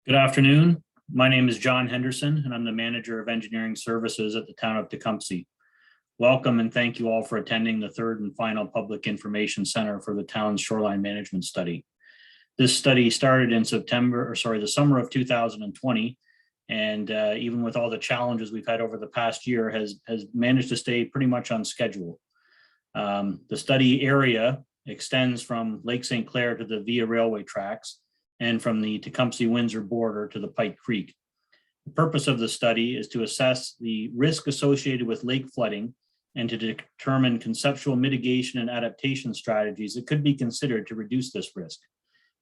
Good afternoon. My name is John Henderson, and I'm the Manager of Engineering Services at the town of Tecumseh. Welcome and thank you all for attending the third and final Public Information Center for the town's Shoreline Management Study. This study started in the summer of 2020, and even with all the challenges we've had over the past year, has managed to stay pretty much on schedule. The study area extends from Lake St. Clair to the Via Railway tracks, and from the Tecumseh-Windsor border to the Pike Creek. The purpose of the study is to assess the risk associated with lake flooding and to determine conceptual mitigation and adaptation strategies that could be considered to reduce this risk.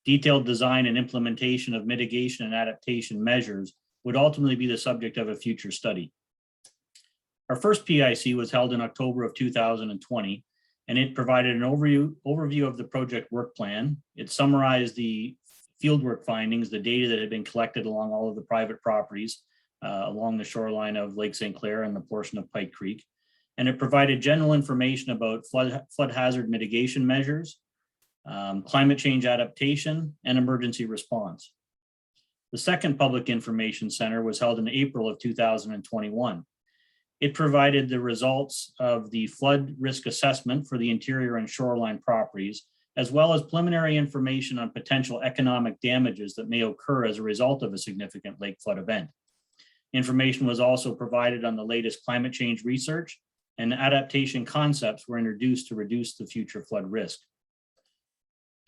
Detailed design and implementation of mitigation and adaptation measures would ultimately be the subject of a future study. Our first PIC was held in October of 2020, and it provided an overview of the project work plan. It summarized the fieldwork findings, the data that had been collected along all of the private properties along the shoreline of Lake St. Clair and the portion of Pike Creek. And it provided general information about flood hazard mitigation measures, climate change adaptation, and emergency response. The second Public Information Center was held in April of 2021. It provided the results of the flood risk assessment for the interior and shoreline properties, as well as preliminary information on potential economic damages that may occur as a result of a significant lake flood event. Information was also provided on the latest climate change research, and adaptation concepts were introduced to reduce the future flood risk.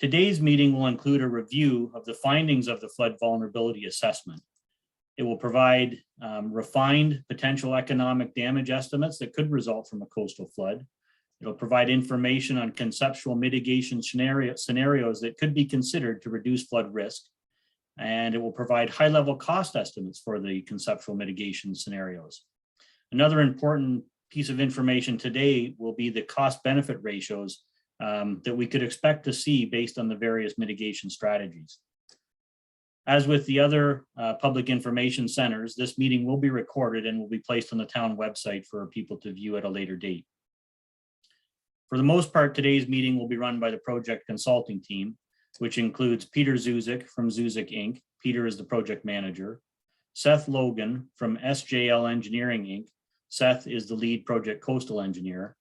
Today's meeting will include a review of the findings of the flood vulnerability assessment. It will provide refined potential economic damage estimates that could result from a coastal flood. It'll provide information on conceptual mitigation scenarios that could be considered to reduce flood risk. And it will provide high-level cost estimates for the conceptual mitigation scenarios. Another important piece of information today will be the cost-benefit ratios that we could expect to see based on the various mitigation strategies. As with the other public information centers, this meeting will be recorded and will be placed on the town website for people to view at a later date. For the most part, today's meeting will be run by the project consulting team, which includes Peter Zuzik from Zuzik Inc. Peter is the project manager. Seth Logan from SJL Engineering Inc. Seth is the lead project coastal engineer.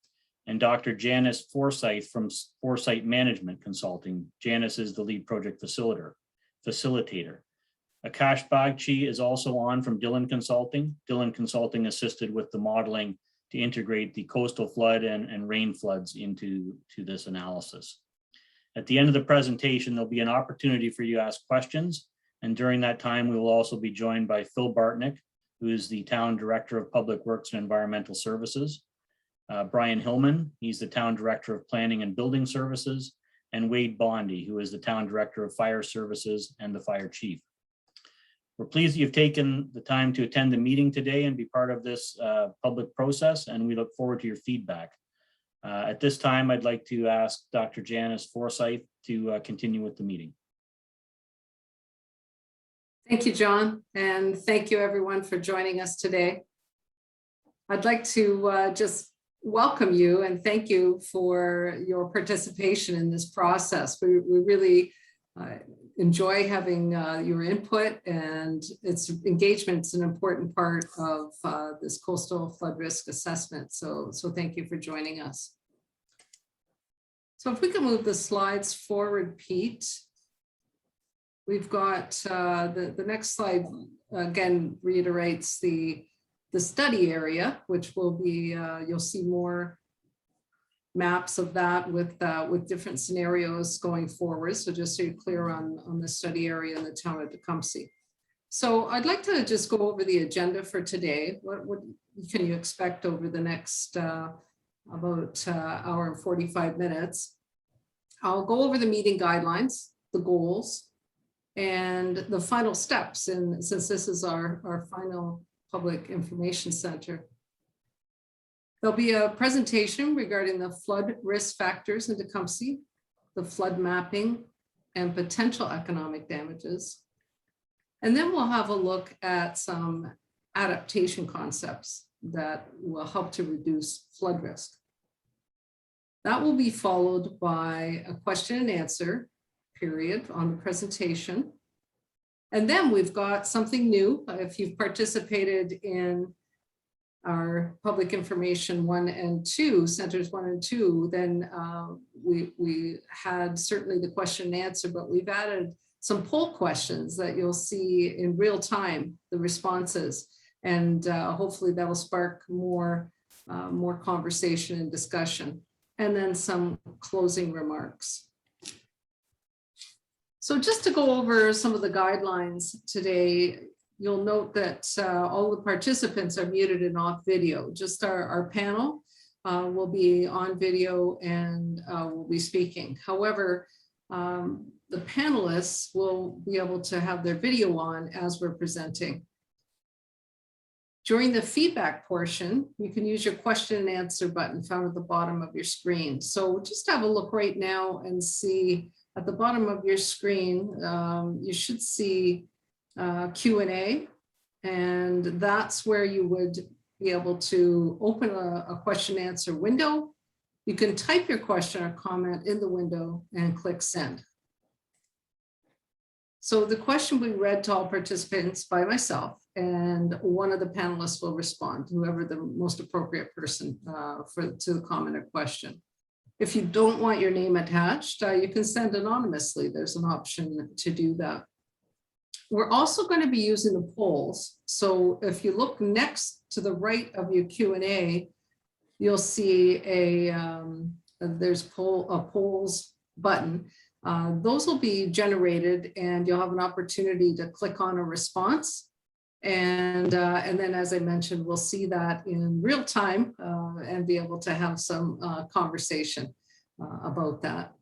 And Dr. Janice Forsyth from Foresight Management Consulting. Janice is the lead project facilitator. Akash Bagchi is also on from Dillon Consulting. Dillon Consulting assisted with the modeling to integrate the coastal flood and rain floods into this analysis. At the end of the presentation, there'll be an opportunity for you to ask questions. And during that time, we will also be joined by Phil Bartnick, who is the Town Director of Public Works and Environmental Services. Brian Hillman, he's the Town Director of Planning and Building Services, and Wade Bondy, who is the Town Director of Fire Services and the Fire Chief. We're pleased you've taken the time to attend the meeting today and be part of this public process, and we look forward to your feedback. At this time, I'd like to ask Dr. Janice Forsyth to continue with the meeting. Thank you, John, and thank you everyone for joining us today. I'd like to just welcome you and thank you for your participation in this process. We really enjoy having your input, and its engagement's an important part of this coastal flood risk assessment. So thank you for joining us. So if we can move the slides forward, Pete. We've got the next slide again reiterates the study area, which will be you'll see more maps of that with different scenarios going forward. So just so you're clear on the study area in the town of Tecumseh. So I'd like to just go over the agenda for today. What can you expect over the next about hour and 45 minutes? I'll go over the meeting guidelines, the goals, and the final steps. And since this is our final Public Information Center, there'll be a presentation regarding the flood risk factors in Tecumseh, the flood mapping, and potential economic damages. And then we'll have a look at some adaptation concepts that will help to reduce flood risk. That will be followed by a question and answer period on the presentation. And then we've got something new. If you've participated in our public information 1 and 2, centers 1 and 2, then we had certainly the question and answer, but we've added some poll questions that you'll see in real time, the responses, and hopefully that will spark more conversation and discussion, and then some closing remarks. So just to go over some of the guidelines today, you'll note that all the participants are muted and off video. Just our panel will be on video and will be speaking. However, the panelists will be able to have their video on as we're presenting. During the feedback portion, you can use your question and answer button found at the bottom of your screen. So just have a look right now and see at the bottom of your screen, you should see Q&A, and that's where you would be able to open a question and answer window. You can type your question or comment in the window and click send. So the question will be read to all participants by myself, and one of the panelists will respond, whoever the most appropriate person to the comment or question. If you don't want your name attached, you can send anonymously. There's an option to do that. We're also going to be using the polls. So if you look next to the right of your Q&A, you'll see there's a polls button. Those will be generated, and you'll have an opportunity to click on a response. And then, as I mentioned, we'll see that in real time and be able to have some conversation about that.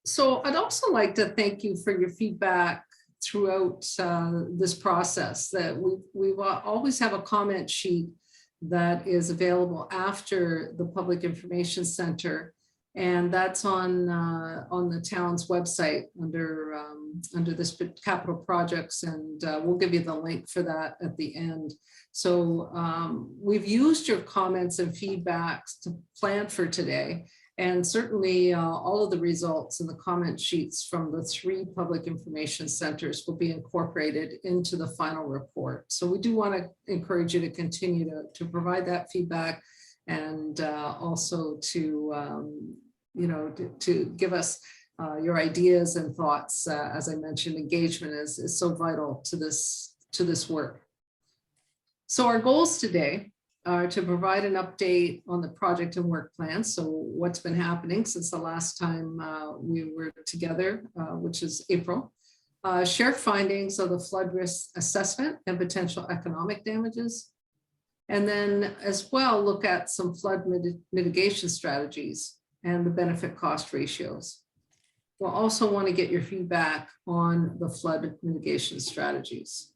So I'd also like to thank you for your feedback throughout this process. That we always have a comment sheet that is available after the Public Information Center, and that's on the town's website under this capital projects, and we'll give you the link for that at the end. So we've used your comments and feedbacks to plan for today, and certainly all of the results and the comment sheets from the 3 public information centers will be incorporated into the final report. So we do want to encourage you to continue to provide that feedback, and also to to give us your ideas and thoughts. As I mentioned, engagement is so vital to this work. So our goals today are to provide an update on the project and work plan. So what's been happening since the last time we were together, which is April. Share findings of the flood risk assessment and potential economic damages. And then as well, look at some flood mitigation strategies and the benefit cost ratios. We'll also want to get your feedback on the flood mitigation strategies.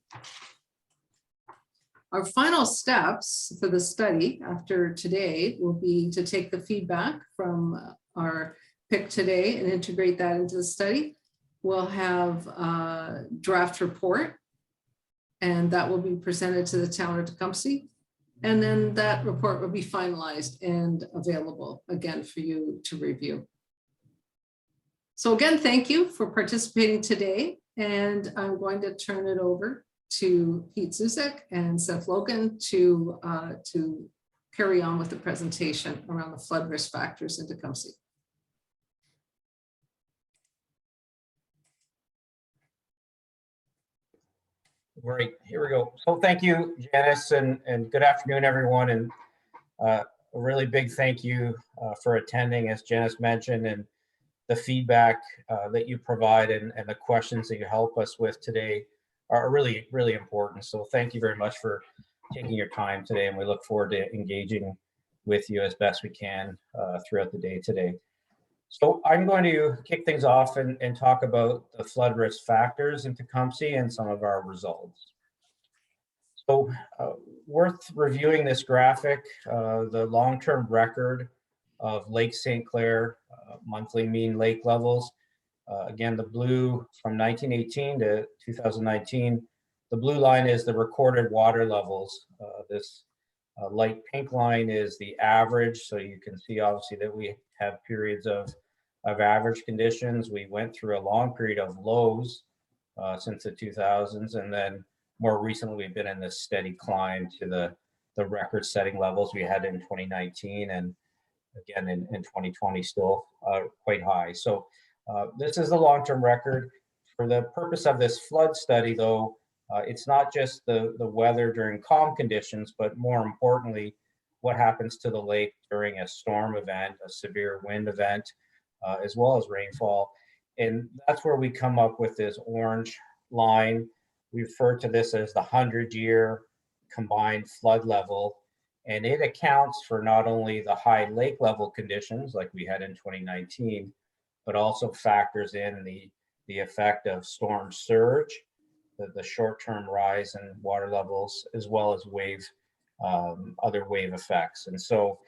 Our final steps for the study after today will be to take the feedback from our PIC today and integrate that into the study. We'll have a draft report, and that will be presented to the town of Tecumseh. And then that report will be finalized and available again for you to review. So again, thank you for participating today. And I'm going to turn it over to Pete Zuzek and Seth Logan to carry on with the presentation around the flood risk factors in Tecumseh. Great, here we go. So thank you, Janice, and good afternoon, everyone. And a really big thank you for attending, as Janice mentioned, and the feedback that you provide and the questions that you help us with today are really, really important. So thank you very much for taking your time today, and we look forward to engaging with you as best we can throughout the day today. So I'm going to kick things off and talk about the flood risk factors in Tecumseh and some of our results. So worth reviewing this graphic, the long-term record of Lake St. Clair monthly mean lake levels. Again, the blue from 1918 to 2019, the blue line is the recorded water levels. This light pink line is the average. So you can see obviously that we have periods of of average conditions. We went through a long period of lows since the 2000s, and then more recently we've been in this steady climb to the record-setting levels we had in 2019, and again in 2020 still quite high. So this is the long-term record. For the purpose of this flood study, though, it's not just the weather during calm conditions, but more importantly, what happens to the lake during a storm event, a severe wind event, as well as rainfall. And that's where we come up with this orange line. We refer to this as the 100-year combined flood level. And it accounts for not only the high lake level conditions like we had in 2019, but also factors in the effect of storm surge, the short-term rise in water levels, as well as other wave effects. And so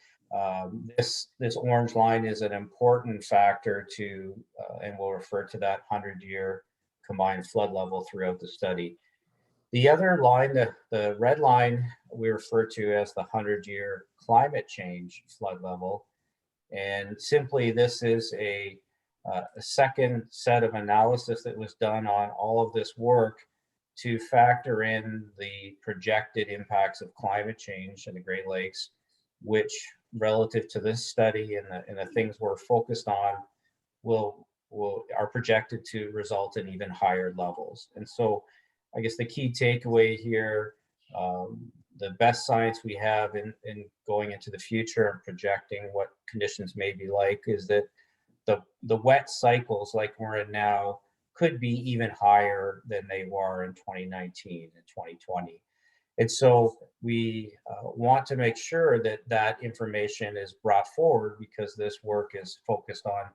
this orange line is an important factor to, and we'll refer to that 100-year combined flood level throughout the study. The other line, the red line, we refer to as the 100-year climate change flood level. And simply, this is a second set of analysis that was done on all of this work to factor in the projected impacts of climate change in the Great Lakes, which relative to this study and the things we're focused on are projected to result in even higher levels. And so I guess the key takeaway here, the best science we have in going into the future and projecting what conditions may be like, is that the wet cycles like we're in now could be even higher than they were in 2019 and 2020. And so we want to make sure that that information is brought forward, because this work is focused on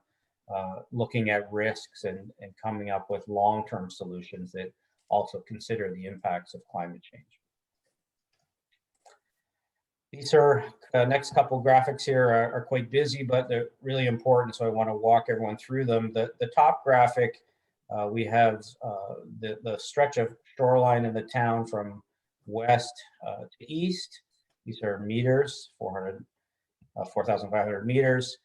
looking at risks and coming up with long-term solutions that also consider the impacts of climate change. These are next couple graphics here are quite busy, but they're really important, so I want to walk everyone through them. The top graphic, we have the stretch of shoreline in the town from west to east. These are meters, 4,500 meters.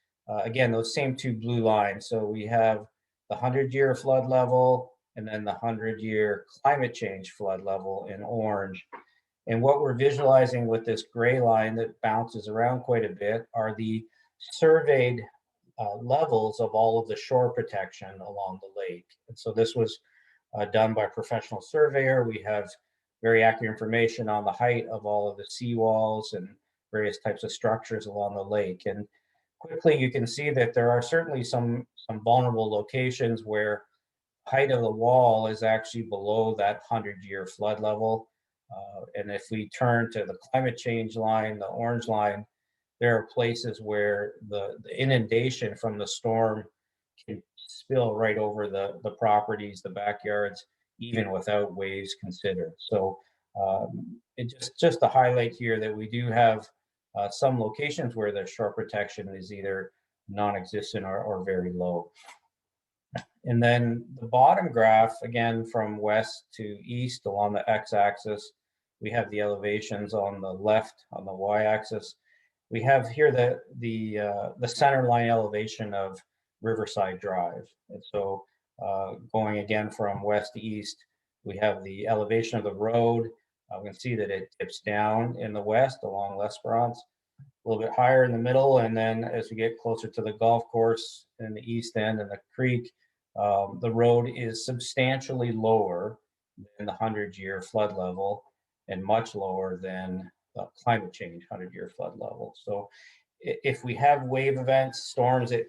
Again, those same two blue lines. So we have the 100-year flood level, and then the 100-year climate change flood level in orange. And what we're visualizing with this gray line that bounces around quite a bit are the surveyed levels of all of the shore protection along the lake. And so this was done by a professional surveyor. We have very accurate information on the height of all of the seawalls and various types of structures along the lake. And quickly you can see that there are certainly some vulnerable locations where height of the wall is actually below that 100-year flood level. And if we turn to the climate change line, the orange line, there are places where the inundation from the storm can spill right over the properties, the backyards, even without waves considered. So it just to highlight here that we do have some locations where the shore protection is either non-existent or very low. And then the bottom graph, again, from west to east along the x-axis, we have the elevations on the left, on the y-axis. We have here the center line elevation of Riverside Drive. And so going again from west to east, we have the elevation of the road. We can see that it dips down in the west along L'Esperance, a little bit higher in the middle. And then as we get closer to the golf course in the east end and the creek, the road is substantially lower than the 100-year flood level and much lower than the climate change 100-year flood level. So if we have wave events, storms that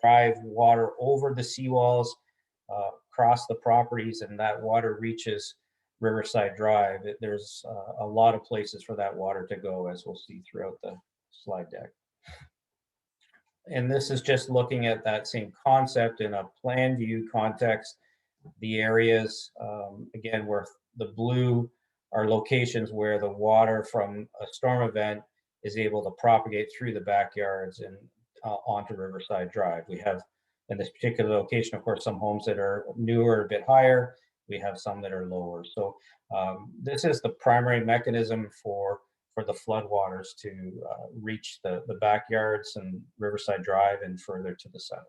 drive water over the seawalls, across the properties, and that water reaches Riverside Drive, there's a lot of places for that water to go, as we'll see throughout the slide deck. And this is just looking at that same concept in a plan view context. The areas, again, where the blue are locations where the water from a storm event is able to propagate through the backyards and onto Riverside Drive. We have, in this particular location, of course, some homes that are newer, a bit higher. We have some that are lower. So this is the primary mechanism for the floodwaters to reach the backyards and Riverside Drive and further to the south.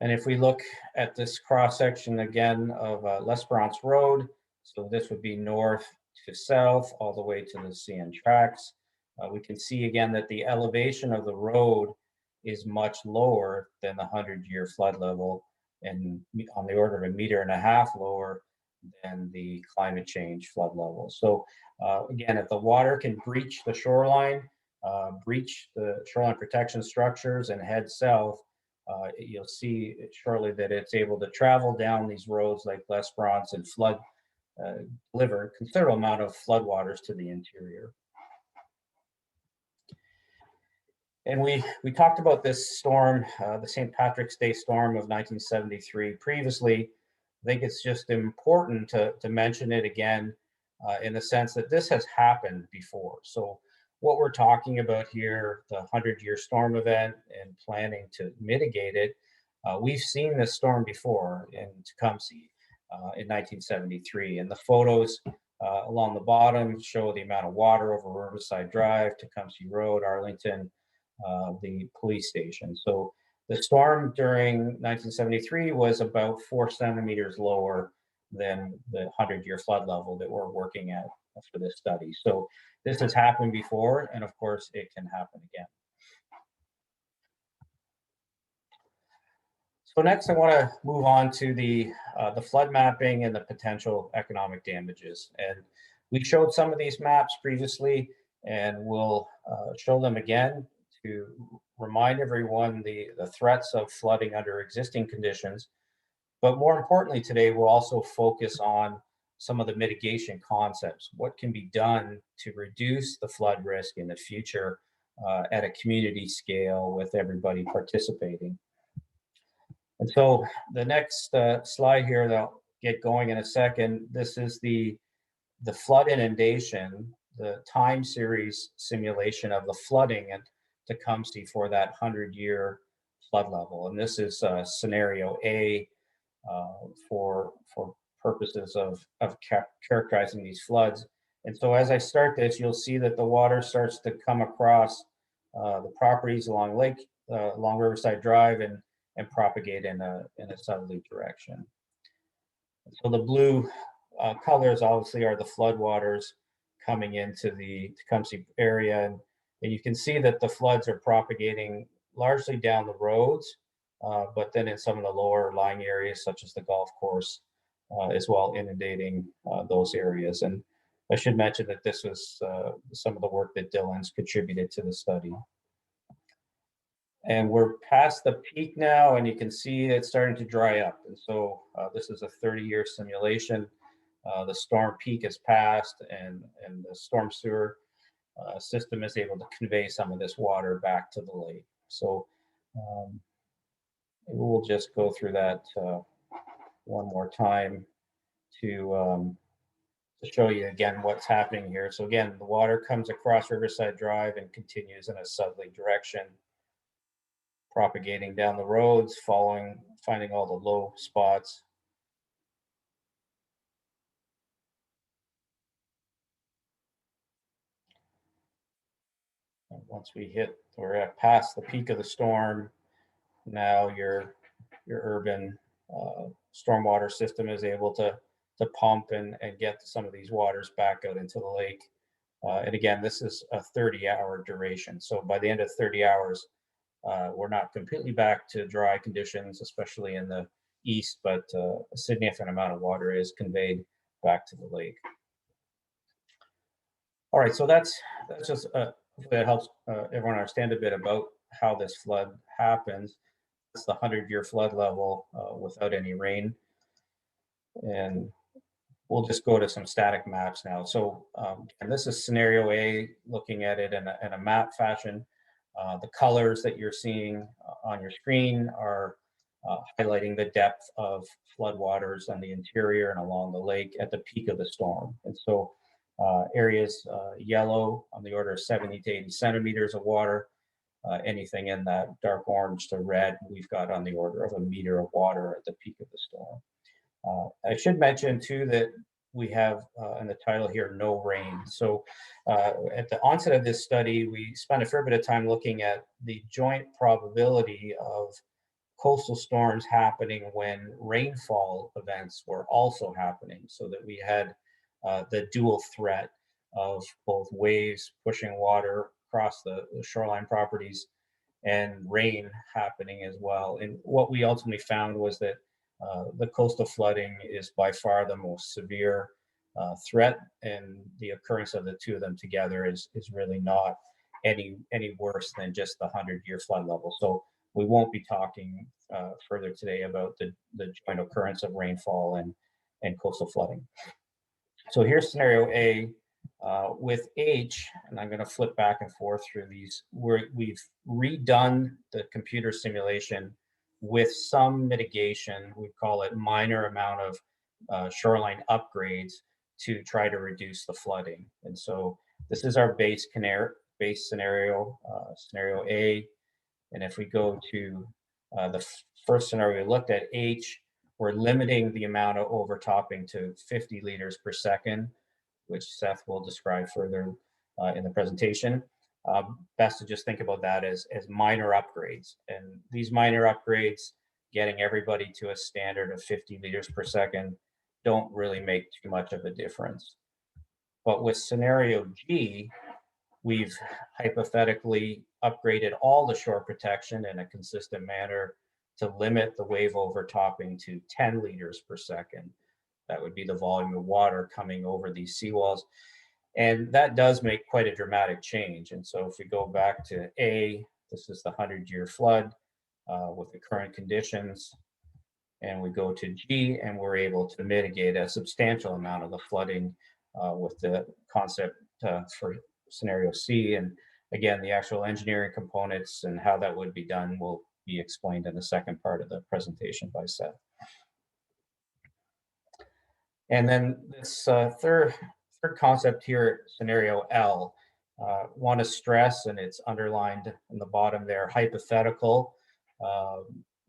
And if we look at this cross section again of L'Esperance Road, so this would be north to south all the way to the CN tracks. We can see again that the elevation of the road is much lower than the 100-year flood level, and on the order of 1.5 meters lower than the climate change flood level. So again, if the water can breach the shoreline, breach the shoreline protection structures and head south, you'll see shortly that it's able to travel down these roads like L'Esperance and deliver a considerable amount of floodwaters to the interior. And we talked about this storm, the St. Patrick's Day storm of 1973 previously. I think it's just important to mention it again in the sense that this has happened before. So what we're talking about here, the 100-year storm event and planning to mitigate it, we've seen this storm before in Tecumseh in 1973. And the photos along the bottom show the amount of water over Riverside Drive, Tecumseh Road, Arlington, the police station. So the storm during 1973 was about 4 centimeters lower than the 100-year flood level that we're working at for this study. So this has happened before, and of course it can happen again. So next I want to move on to the flood mapping and the potential economic damages. And we showed some of these maps previously, and we'll show them again to remind everyone the threats of flooding under existing conditions. But more importantly today, we'll also focus on some of the mitigation concepts. What can be done to reduce the flood risk in the future at a community scale with everybody participating. And so the next slide here that I'll get going in a second, this is the flood inundation, the time series simulation of the flooding at Tecumseh for that 100-year flood level. And this is scenario A for purposes of characterizing these floods. And so as I start this, you'll see that the water starts to come across the properties along Riverside Drive and propagate in a southerly direction. So the blue colors obviously are the floodwaters coming into the Tecumseh area, and you can see that the floods are propagating largely down the roads, but then in some of the lower lying areas, such as the golf course, as well, inundating those areas. And I should mention that this was some of the work that Dylan's contributed to the study. And we're past the peak now, and you can see it's starting to dry up. And so this is a 30-year simulation. The storm peak is passed, and the storm sewer system is able to convey some of this water back to the lake. So we'll just go through that one more time to show you again what's happening here. So again, the water comes across Riverside Drive and continues in a southerly direction, propagating down the roads, finding all the low spots. And once we're past the peak of the storm, now your urban stormwater system is able to pump and get some of these waters back out into the lake. And again, this is a 30-hour duration. So by the end of 30 hours, we're not completely back to dry conditions, especially in the east, but a significant amount of water is conveyed back to the lake. All right, so that's just that helps everyone understand a bit about how this flood happens. It's the 100-year flood level without any rain. And we'll just go to some static maps now. So and this is scenario A, looking at it in a map fashion. The colors that you're seeing on your screen are highlighting the depth of floodwaters on the interior and along the lake at the peak of the storm. And so areas yellow on the order of 70 to 80 centimeters of water. Anything in that dark orange to red, we've got on the order of 1 meter of water at the peak of the storm. I should mention too that we have in the title here, no rain. So at the onset of this study, we spent a fair bit of time looking at the joint probability of coastal storms happening when rainfall events were also happening, so that we had the dual threat of both waves pushing water across the shoreline properties and rain happening as well. And what we ultimately found was that the coastal flooding is by far the most severe threat, and the occurrence of the two of them together is really not any worse than just the 100-year flood level. So we won't be talking further today about the joint occurrence of rainfall and coastal flooding. So here's scenario A. With H, and I'm going to flip back and forth through these, we've redone the computer simulation with some mitigation. We call it minor amount of shoreline upgrades to try to reduce the flooding. And so this is our base scenario, scenario A. And if we go to the first scenario we looked at, H, we're limiting the amount of overtopping to 50 liters per second, which Seth will describe further in the presentation. Best to just think about that as minor upgrades. And these minor upgrades, getting everybody to a standard of 50 liters per second, don't really make too much of a difference. But with scenario G, we've hypothetically upgraded all the shore protection in a consistent manner to limit the wave overtopping to 10 liters per second. That would be the volume of water coming over these seawalls. And that does make quite a dramatic change. And so if we go back to A, this is the 100-year flood with the current conditions. And we go to G, and we're able to mitigate a substantial amount of the flooding with the concept for scenario C. And again, the actual engineering components and how that would be done will be explained in the second part of the presentation by Seth. And then this third concept here, scenario L, want to stress, and it's underlined in the bottom there, hypothetical.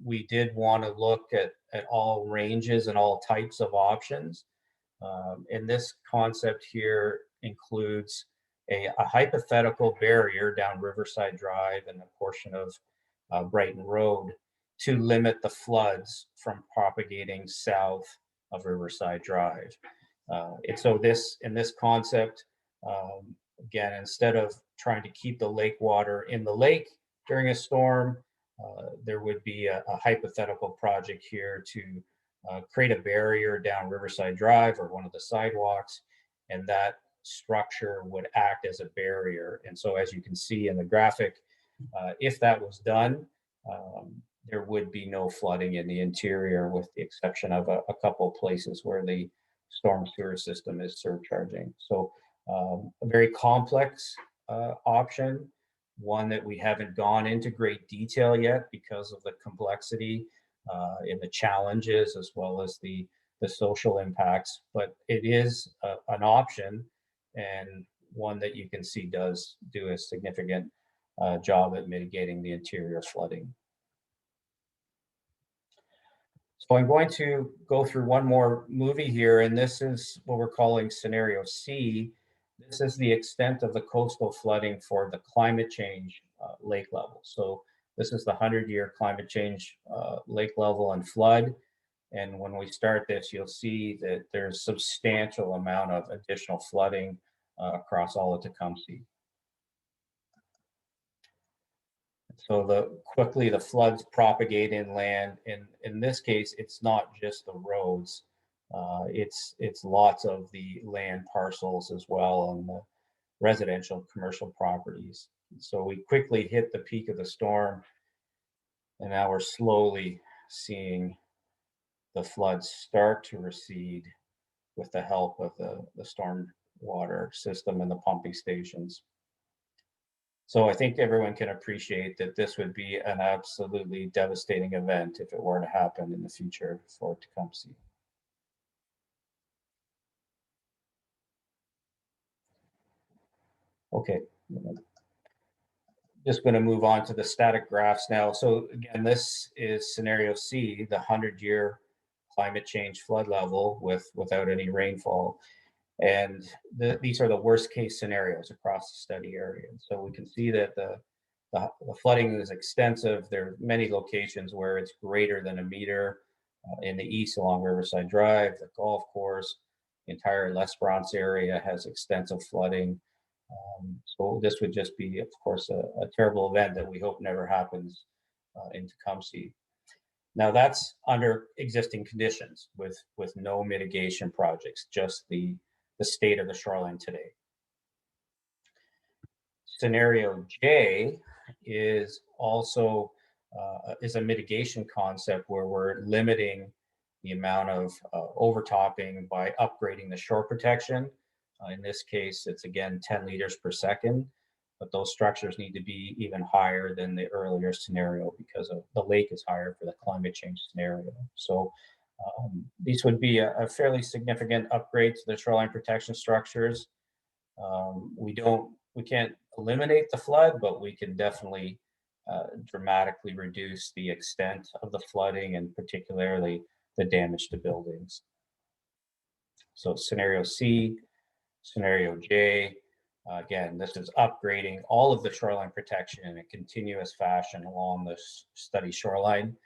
We did want to look at all ranges and all types of options. And this concept here includes a hypothetical barrier down Riverside Drive and a portion of Brighton Road to limit the floods from propagating south of Riverside Drive. And so in this concept, again, instead of trying to keep the lake water in the lake during a storm, there would be a hypothetical project here to create a barrier down Riverside Drive or one of the sidewalks, and that structure would act as a barrier. And so as you can see in the graphic, if that was done, there would be no flooding in the interior with the exception of a couple of places where the storm sewer system is surcharging. So a very complex option, one that we haven't gone into great detail yet because of the complexity and the challenges as well as the social impacts, but it is an option and one that you can see does do a significant job at mitigating the interior flooding. So I'm going to go through one more movie here, and this is what we're calling scenario C. This is the extent of the coastal flooding for the climate change lake level. So this is the 100-year climate change lake level and flood. And when we start this, you'll see that there's substantial amount of additional flooding across all of Tecumseh. So quickly the floods propagate inland. In this case, it's not just the roads. It's lots of the land parcels as well and the residential commercial properties. So we quickly hit the peak of the storm, and now we're slowly seeing the floods start to recede with the help of the storm water system and the pumping stations. So I think everyone can appreciate that this would be an absolutely devastating event if it were to happen in the future for Tecumseh. Okay, just going to move on to the static graphs now. So again, this is scenario C, the 100-year climate change flood level without any rainfall. And these are the worst case scenarios across the study area. So we can see that the flooding is extensive. There are many locations where it's greater than a meter. In the east along Riverside Drive, the golf course, the entire L'Esperance area has extensive flooding. So this would just be, of course, a terrible event that we hope never happens in Tecumseh. Now that's under existing conditions with no mitigation projects, just the state of the shoreline today. Scenario J is also is a mitigation concept where we're limiting the amount of overtopping by upgrading the shore protection. In this case, it's again 10 liters per second, but those structures need to be even higher than the earlier scenario because of the lake is higher for the climate change scenario. So these would be a fairly significant upgrade to the shoreline protection structures. We can't eliminate the flood, but we can definitely dramatically reduce the extent of the flooding and particularly the damage to buildings. So scenario C, scenario J, again, this is upgrading all of the shoreline protection in a continuous fashion along the study shoreline.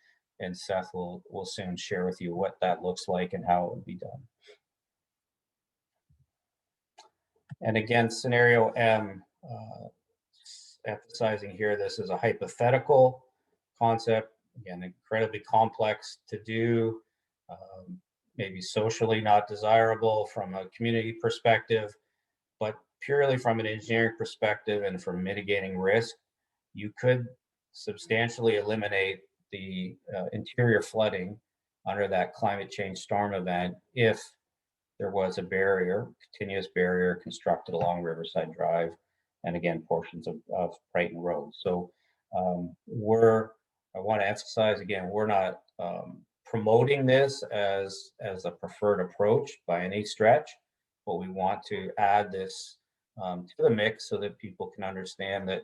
And Seth will soon share with you what that looks like and how it will be done. And again, scenario M, emphasizing here, this is a hypothetical concept, again, incredibly complex to do, maybe socially not desirable from a community perspective, but purely from an engineering perspective and from mitigating risk, you could substantially eliminate the interior flooding under that climate change storm event if there was a barrier, continuous barrier constructed along Riverside Drive, and again, portions of Brighton Road. So I want to emphasize again, we're not promoting this as a preferred approach by any stretch, but we want to add this to the mix so that people can understand that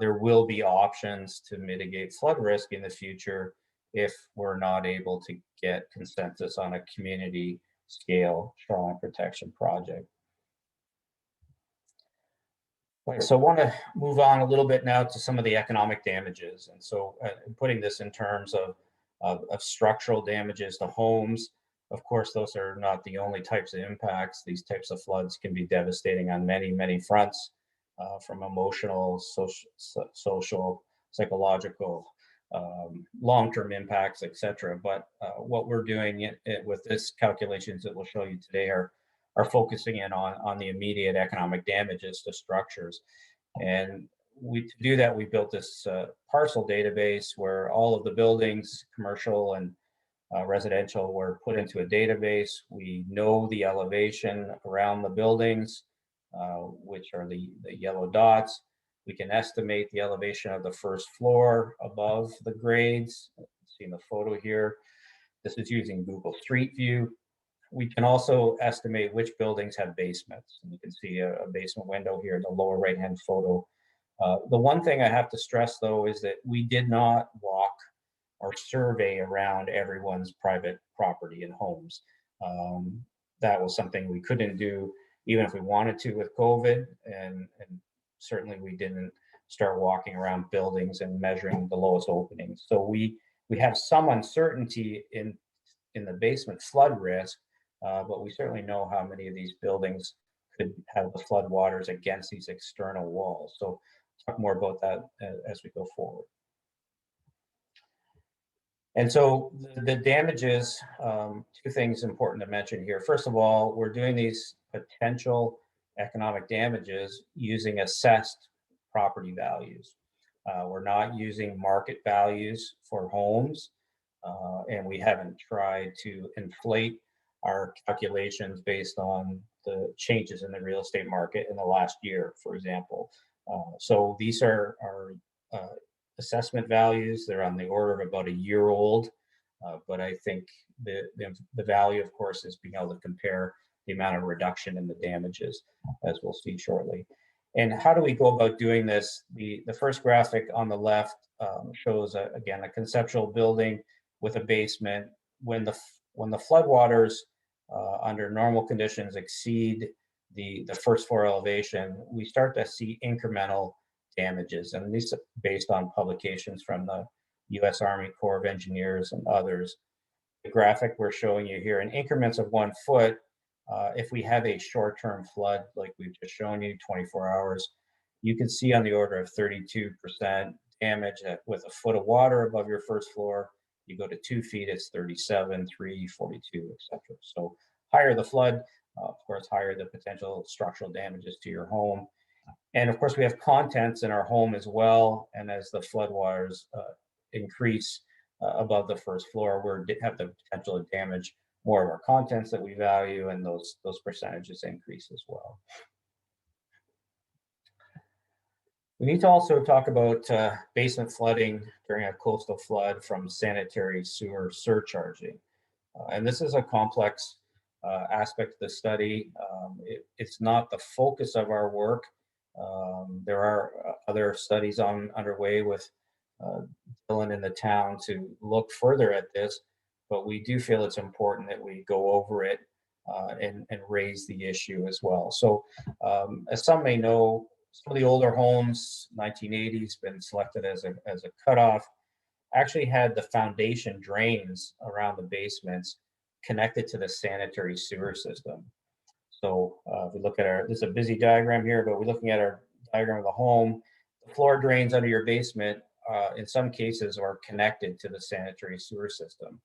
there will be options to mitigate flood risk in the future if we're not able to get consensus on a community scale shoreline protection project. Right, so I want to move on a little bit now to some of the economic damages. And so putting this in terms of structural damages to homes, of course, those are not the only types of impacts. These types of floods can be devastating on many, many fronts, from emotional, social, psychological, long-term impacts, etc. But what we're doing with this calculations that we'll show you today are focusing in on the immediate economic damages to structures. And to do that, we built this parcel database where all of the buildings, commercial and residential, were put into a database. We know the elevation around the buildings, which are the yellow dots. We can estimate the elevation of the first floor above the grades. See in the photo here. This is using Google Street View. We can also estimate which buildings have basements. And you can see a basement window here in the lower right-hand photo. The one thing I have to stress, though, is that we did not walk or survey around everyone's private property and homes. That was something we couldn't do even if we wanted to with COVID, and certainly we didn't start walking around buildings and measuring the lowest openings. So we have some uncertainty in the basement flood risk, but we certainly know how many of these buildings could have the flood waters against these external walls. So talk more about that as we go forward. And so the damages, two things important to mention here. First of all, we're doing these potential economic damages using assessed property values. We're not using market values for homes, and we haven't tried to inflate our calculations based on the changes in the real estate market in the last year, for example. So these are assessment values. They're on the order of about a year old, but I think the value, of course, is being able to compare the amount of reduction in the damages, as we'll see shortly. And how do we go about doing this? The first graphic on the left shows, again, a conceptual building with a basement. When when the floodwaters under normal conditions exceed the first floor elevation, we start to see incremental damages. And these are based on publications from the U.S. Army Corps of Engineers and others. The graphic we're showing you here in increments of 1 foot, if we have a short-term flood like we've just shown you, 24 hours, you can see on the order of 32% damage with a foot of water above your first floor. You go to 2 feet, it's 37, 3, 42, etc. So higher the flood, of course, higher the potential structural damages to your home. And of course, we have contents in our home as well. And as the floodwaters increase above the first floor, we have the potential to damage more of our contents that we value, and those percentages increase as well. We need to also talk about basement flooding during a coastal flood from sanitary sewer surcharging. And this is a complex aspect of the study. It's not the focus of our work. There are other studies underway with Dylan in the town to look further at this, but we do feel it's important that we go over it and raise the issue as well. So as some may know, some of the older homes, 1980s, been selected as a cutoff, actually had the foundation drains around the basements connected to the sanitary sewer system. So if we look at this is a busy diagram here, but we're looking at our diagram of the home. The floor drains under your basement, in some cases, are connected to the sanitary sewer system.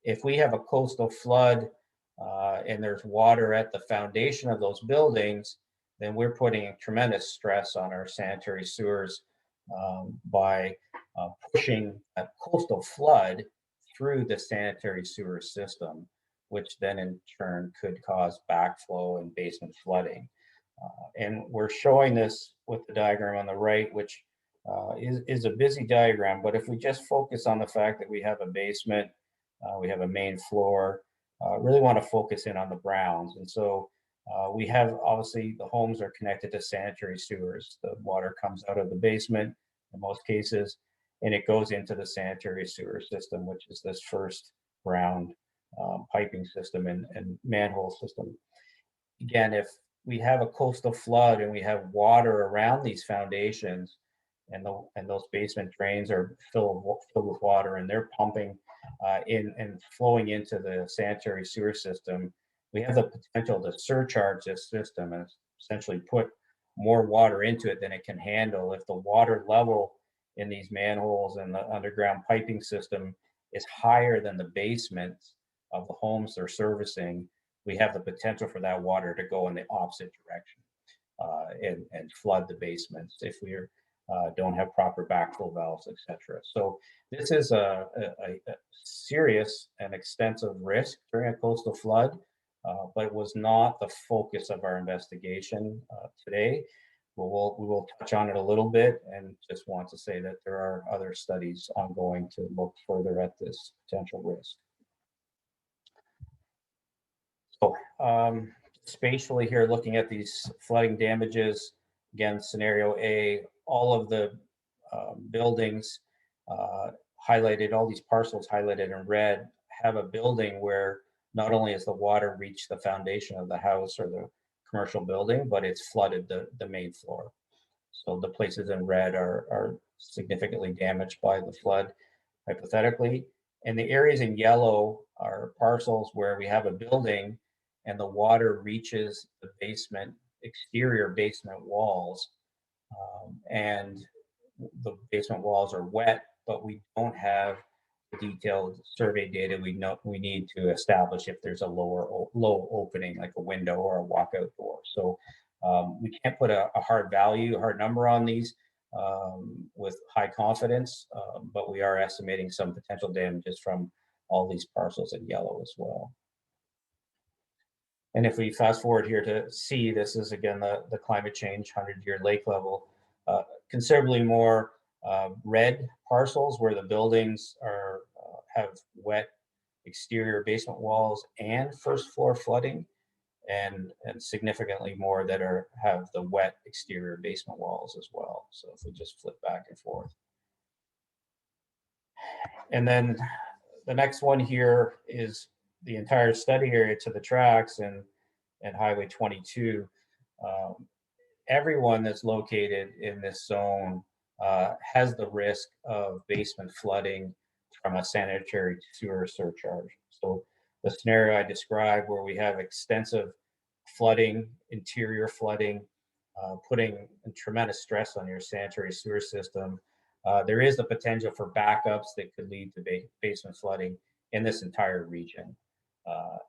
If we have a coastal flood and there's water at the foundation of those buildings, then we're putting tremendous stress on our sanitary sewers by pushing a coastal flood through the sanitary sewer system, which then in turn could cause backflow and basement flooding. And we're showing this with the diagram on the right, which is a busy diagram, but if we just focus on the fact that we have a basement, we have a main floor, really want to focus in on the browns. And so we have, obviously, the homes are connected to sanitary sewers. The water comes out of the basement in most cases, and it goes into the sanitary sewer system, which is this first brown piping system and manhole system. Again, if we have a coastal flood and we have water around these foundations, and those basement drains are filled with water, and they're pumping in and flowing into the sanitary sewer system, we have the potential to surcharge this system and essentially put more water into it than it can handle. If the water level in these manholes and the underground piping system is higher than the basements of the homes they're servicing, we have the potential for that water to go in the opposite direction and flood the basements if we don't have proper backflow valves, etc. So this is a serious and extensive risk during a coastal flood, but it was not the focus of our investigation today. We will touch on it a little bit, and just want to say that there are other studies ongoing to look further at this potential risk. So spatially here, looking at these flooding damages, again, scenario A, all of the buildings highlighted, all these parcels highlighted in red, have a building where not only has the water reached the foundation of the house or the commercial building, but it's flooded the main floor. So the places in red are significantly damaged by the flood, hypothetically. And the areas in yellow are parcels where we have a building and the water reaches the basement, exterior basement walls. And the basement walls are wet, but we don't have detailed survey data we need to establish if there's a low opening, like a window or a walkout door. So we can't put a hard value, a hard number on these with high confidence, but we are estimating some potential damages from all these parcels in yellow as well. And if we fast forward here to C, this is again the climate change 100-year lake level, considerably more red parcels where the buildings have wet exterior basement walls and first floor flooding, and significantly more that have the wet exterior basement walls as well. So if we just flip back and forth. And then the next one here is the entire study area to the tracks and Highway 22, everyone that's located in this zone has the risk of basement flooding from a sanitary sewer surcharge. So the scenario I described where we have extensive flooding, interior flooding, putting tremendous stress on your sanitary sewer system, there is the potential for backups that could lead to basement flooding in this entire region.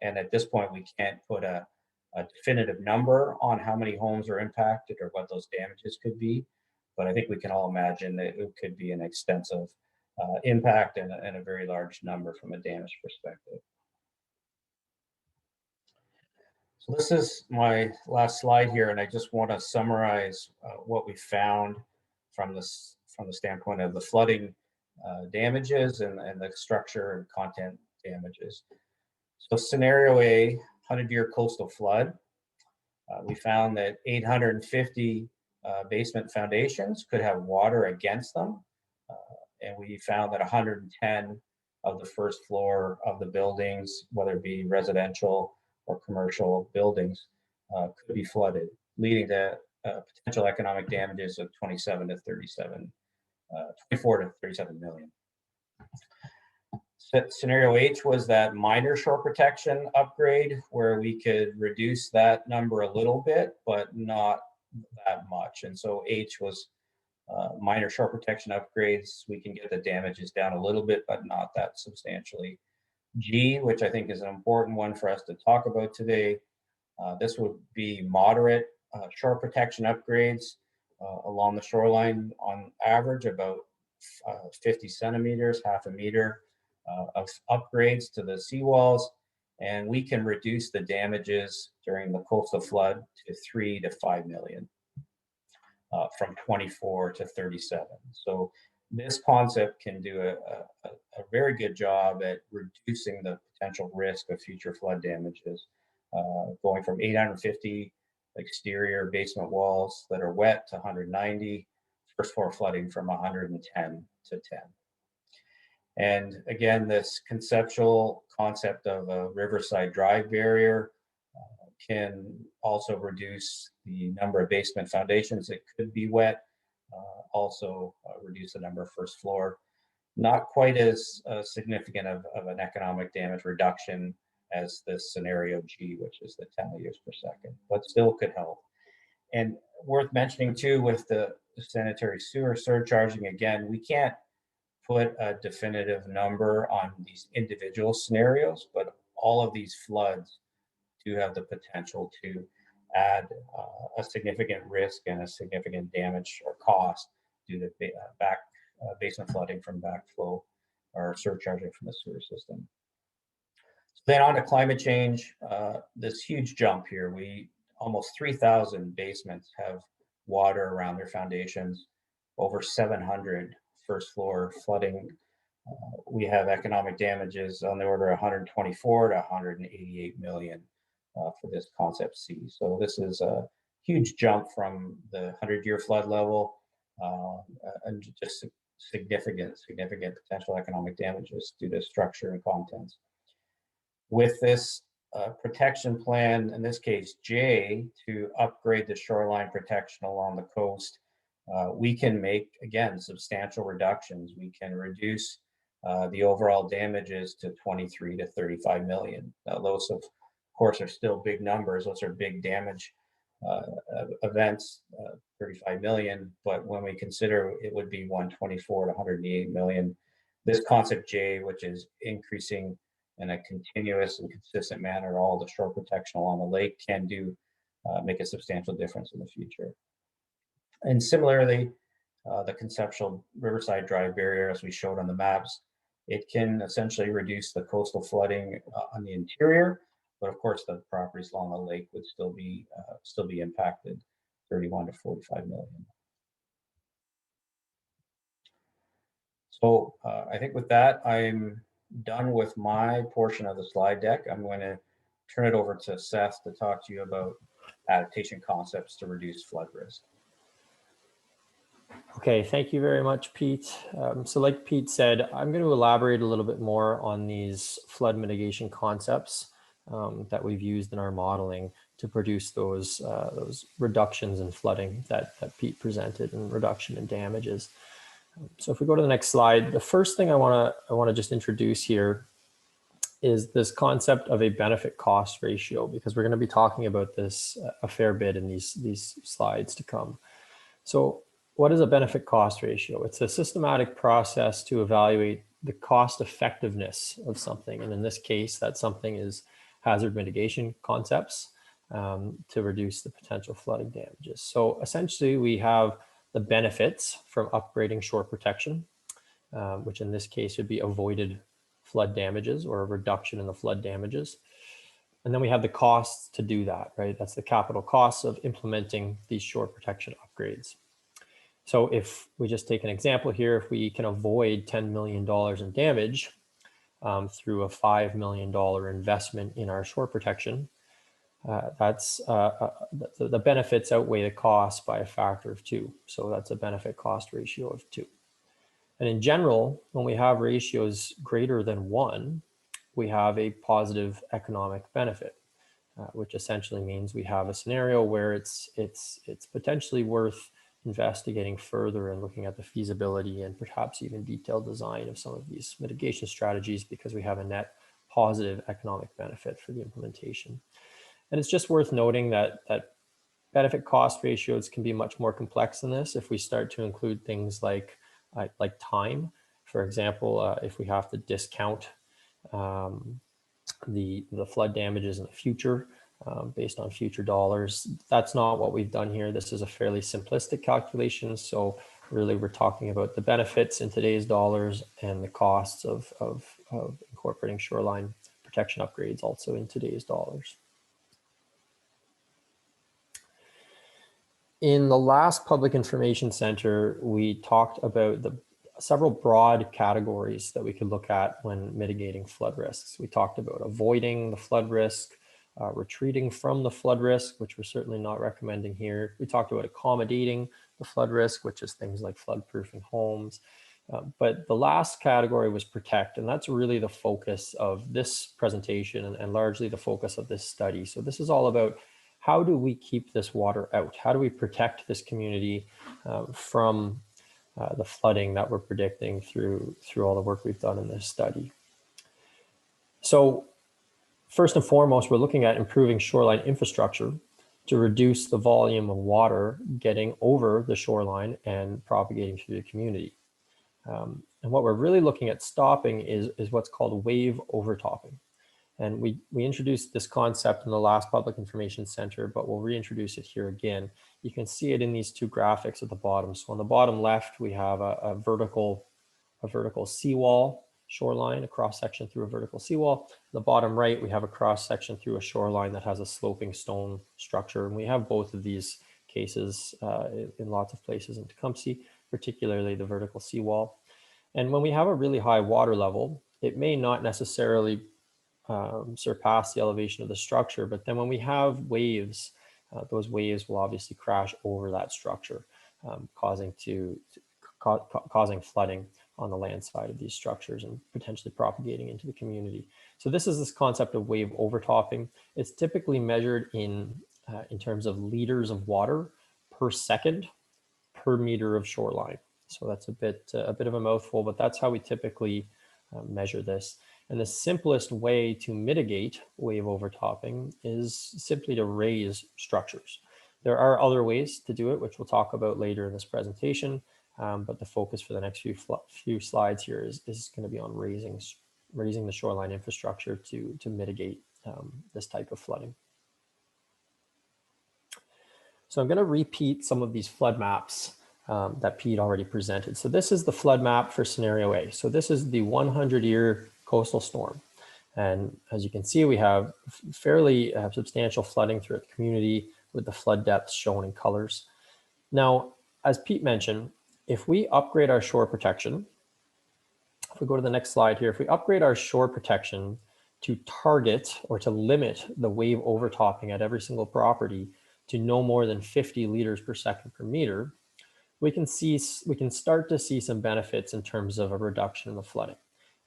And at this point, we can't put a definitive number on how many homes are impacted or what those damages could be. But I think we can all imagine that it could be an extensive impact and a very large number from a damage perspective. So this is my last slide here, and I just want to summarize what we found from the standpoint of the flooding damages and the structure and content damages. So scenario A, 100-year coastal flood. We found that 850 basement foundations could have water against them. And we found that 110 of the first floor of the buildings, whether it be residential or commercial buildings, could be flooded, leading to potential economic damages of 24 to 37 million. Scenario H was that minor shore protection upgrade where we could reduce that number a little bit, but not that much. And so H was minor shore protection upgrades. We can get the damages down a little bit, but not that substantially. G, which I think is an important one for us to talk about today, this would be moderate shore protection upgrades along the shoreline, on average about 50 centimeters, half a meter of upgrades to the seawalls, and we can reduce the damages during the coastal flood to 3 to 5 million from 24 to 37. So this concept can do a very good job at reducing the potential risk of future flood damages, going from 850 exterior basement walls that are wet to 190, first floor flooding from 110 to 10. And again, this conceptual concept of a riverside drive barrier can also reduce the number of basement foundations that could be wet, also reduce the number of first floor. Not quite as significant of an economic damage reduction as this scenario G, which is the 10 liters per second, but still could help. And worth mentioning too, with the sanitary sewer surcharging, again, we can't put a definitive number on these individual scenarios, but all of these floods do have the potential to add a significant risk and a significant damage or cost due to basement flooding from backflow or surcharging from the sewer system. So then on to climate change, this huge jump here. Almost 3,000 basements have water around their foundations, over 700 first floor flooding. We have economic damages on the order of 124 to 188 million for this concept C. So this is a huge jump from the 100-year flood level and just significant potential economic damages due to structure and contents. With this protection plan, in this case J, to upgrade the shoreline protection along the coast, we can make, again, substantial reductions. We can reduce the overall damages to 23 to 35 million. Now, those, of course, are still big numbers. Those are big damage events, 35 million. But when we consider it would be 124 to 188 million, this concept J, which is increasing in a continuous and consistent manner all the shore protection along the lake, can make a substantial difference in the future. And similarly, the conceptual riverside drive barrier, as we showed on the maps, it can essentially reduce the coastal flooding on the interior, but of course the properties along the lake would still be impacted, 31 to 45 million. So I think with that, I'm done with my portion of the slide deck. I'm going to turn it over to Seth to talk to you about adaptation concepts to reduce flood risk. Okay, thank you very much, Pete. So like Pete said, I'm going to elaborate a little bit more on these flood mitigation concepts that we've used in our modeling to produce those reductions in flooding that Pete presented and reduction in damages. So if we go to the next slide, the first thing I want to just introduce here is this concept of a benefit cost ratio, because we're going to be talking about this a fair bit in these slides to come. So what is a benefit cost ratio? It's a systematic process to evaluate the cost effectiveness of something. And in this case, that something is hazard mitigation concepts to reduce the potential flooding damages. So essentially we have the benefits from upgrading shore protection, which in this case would be avoided flood damages or a reduction in the flood damages. And then we have the costs to do that, right? That's the capital costs of implementing these shore protection upgrades. So if we just take an example here, if we can avoid $10 million in damage through a $5 million investment in our shore protection, the benefits outweigh the costs by a factor of 2. So that's a benefit cost ratio of 2. And in general, when we have ratios greater than 1, we have a positive economic benefit, which essentially means we have a scenario where it's potentially worth investigating further and looking at the feasibility and perhaps even detailed design of some of these mitigation strategies, because we have a net positive economic benefit for the implementation. And it's just worth noting that benefit cost ratios can be much more complex than this if we start to include things like time. For example, if we have to discount the flood damages in the future based on future dollars. That's not what we've done here. This is a fairly simplistic calculation. So really we're talking about the benefits in today's dollars and the costs of incorporating shoreline protection upgrades also in today's dollars. In the last Public Information Center, we talked about the several broad categories that we could look at when mitigating flood risks. We talked about avoiding the flood risk, retreating from the flood risk, which we're certainly not recommending here. We talked about accommodating the flood risk, which is things like flood-proofing homes. But the last category was protect, and that's really the focus of this presentation and largely the focus of this study. So this is all about how do we keep this water out? How do we protect this community from the flooding that we're predicting through all the work we've done in this study? So first and foremost, we're looking at improving shoreline infrastructure to reduce the volume of water getting over the shoreline and propagating through the community. And what we're really looking at stopping is what's called wave overtopping. And we introduced this concept in the last Public Information Center, but we'll reintroduce it here again. You can see it in these two graphics at the bottom. So on the bottom left, we have a vertical seawall shoreline, a cross section through a vertical seawall. The bottom right, we have a cross section through a shoreline that has a sloping stone structure. And we have both of these cases in lots of places in Tecumseh, particularly the vertical seawall. And when we have a really high water level, it may not necessarily surpass the elevation of the structure, but then when we have waves, those waves will obviously crash over that structure, causing flooding on the land side of these structures and potentially propagating into the community. So this concept of wave overtopping. It's typically measured in terms of liters of water per second per meter of shoreline. So that's a bit of a mouthful, but that's how we typically measure this. And the simplest way to mitigate wave overtopping is simply to raise structures. There are other ways to do it, which we'll talk about later in this presentation, but the focus for the next few slides here is going to be on raising the shoreline infrastructure to mitigate this type of flooding. So I'm going to repeat some of these flood maps that Pete already presented. So this is the flood map for scenario A. So this is the 100-year coastal storm. And as you can see, we have fairly substantial flooding throughout the community with the flood depths shown in colors. Now, as Pete mentioned, if we upgrade our shore protection, if we go to the next slide here, if we upgrade our shore protection to target or to limit the wave overtopping at every single property to no more than 50 liters per second per meter, we can start to see some benefits in terms of a reduction in the flooding.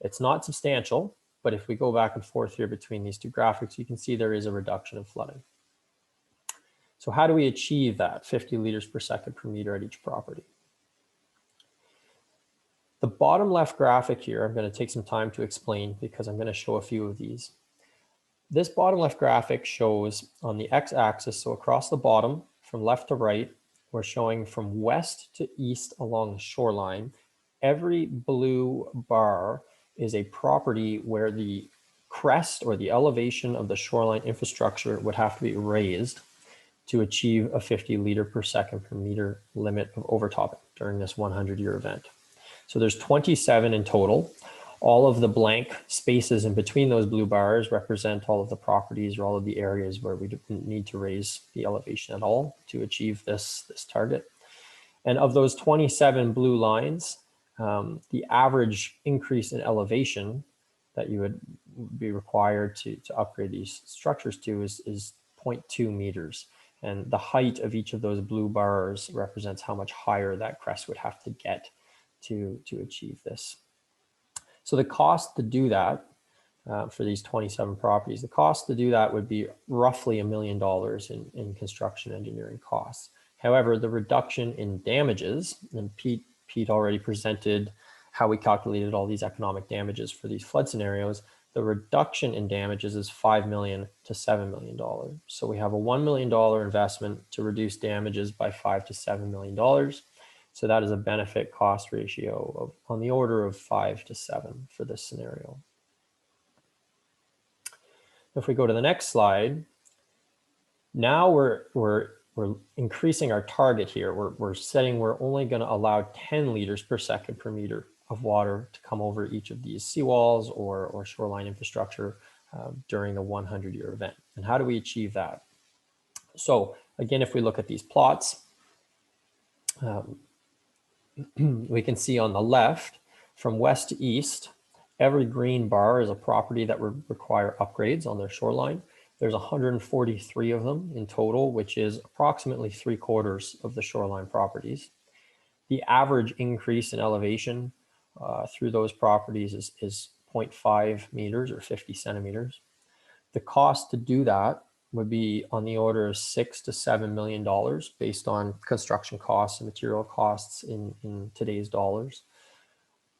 It's not substantial, but if we go back and forth here between these two graphics, you can see there is a reduction in flooding. So how do we achieve that 50 liters per second per meter at each property? The bottom left graphic here, I'm going to take some time to explain because I'm going to show a few of these. This bottom left graphic shows on the x-axis, so across the bottom from left to right, we're showing from west to east along the shoreline. Every blue bar is a property where the crest or the elevation of the shoreline infrastructure would have to be raised to achieve a 50 liter per second per meter limit of overtopping during this 100-year event. So there's 27 in total. All of the blank spaces in between those blue bars represent all of the properties or all of the areas where we didn't need to raise the elevation at all to achieve this target. And of those 27 blue lines, the average increase in elevation that you would be required to upgrade these structures to is 0.2 meters. And the height of each of those blue bars represents how much higher that crest would have to get to achieve this. So the cost to do that for these 27 properties, the cost to do that would be roughly $1 million in construction engineering costs. However, the reduction in damages, and Pete already presented how we calculated all these economic damages for these flood scenarios, the reduction in damages is $5 million to $7 million. So we have a $1 million investment to reduce damages by $5 to $7 million. So that is a benefit cost ratio of on the order of 5 to 7 for this scenario. If we go to the next slide, now we're increasing our target here. We're saying we're only going to allow 10 liters per second per meter of water to come over each of these seawalls or shoreline infrastructure during the 100-year event. And how do we achieve that? So again, if we look at these plots, we can see on the left, from west to east, every green bar is a property that would require upgrades on their shoreline. There's 143 of them in total, which is approximately 3/4 of the shoreline properties. The average increase in elevation through those properties is 0.5 meters or 50 centimeters. The cost to do that would be on the order of $6 to $7 million based on construction costs and material costs in today's dollars.